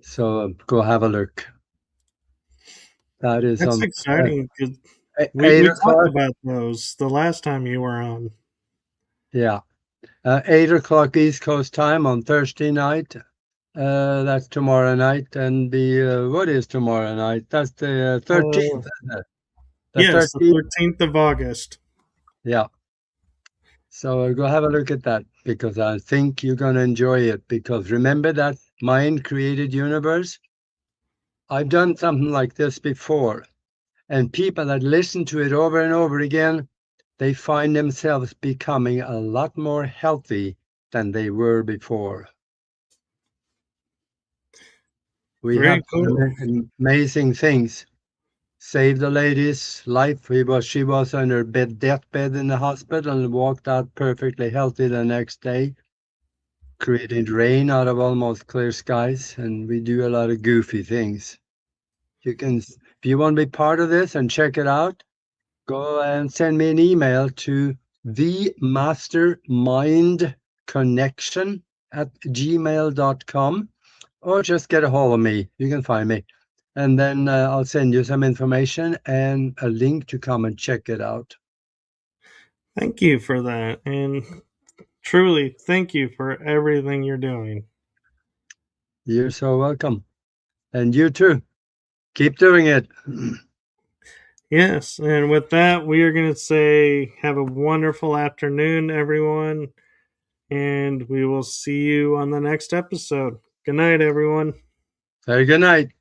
So go have a look. That is
That's
on
exciting because
eight
we talked
o'clock.
about those the last time you were on.
Yeah, 8 o'clock East Coast time on Thursday night. That's tomorrow night, and the what is tomorrow night? That's the 13th,
Uh,
isn't it? The
yes, the
13th.
13th of August.
Yeah. So go have a look at that because I think you're going to enjoy it. Because remember that mind created universe? I've done something like this before, and people that listen to it over and over again, they find themselves becoming a lot more healthy than they were before. We
Very
have
cool.
done amazing things. Saved the lady's life. She was on her deathbed in the hospital and walked out perfectly healthy the next day. Created rain out of almost clear skies, and we do a lot of goofy things. If you want to be part of this and check it out, go and send me an email to TheMasterMindConnection TheMasterMindConnection@gmail.com, or just get a hold of me. You can find me. And then I'll send you some information and a link to come and check it out.
Thank you for that. And truly, thank you for everything you're doing.
You're so welcome. And you too. Keep doing it.
Yes, and with that, we are going to say have a wonderful afternoon, everyone, and we will see you on the next episode. Good night, everyone.
Very good night.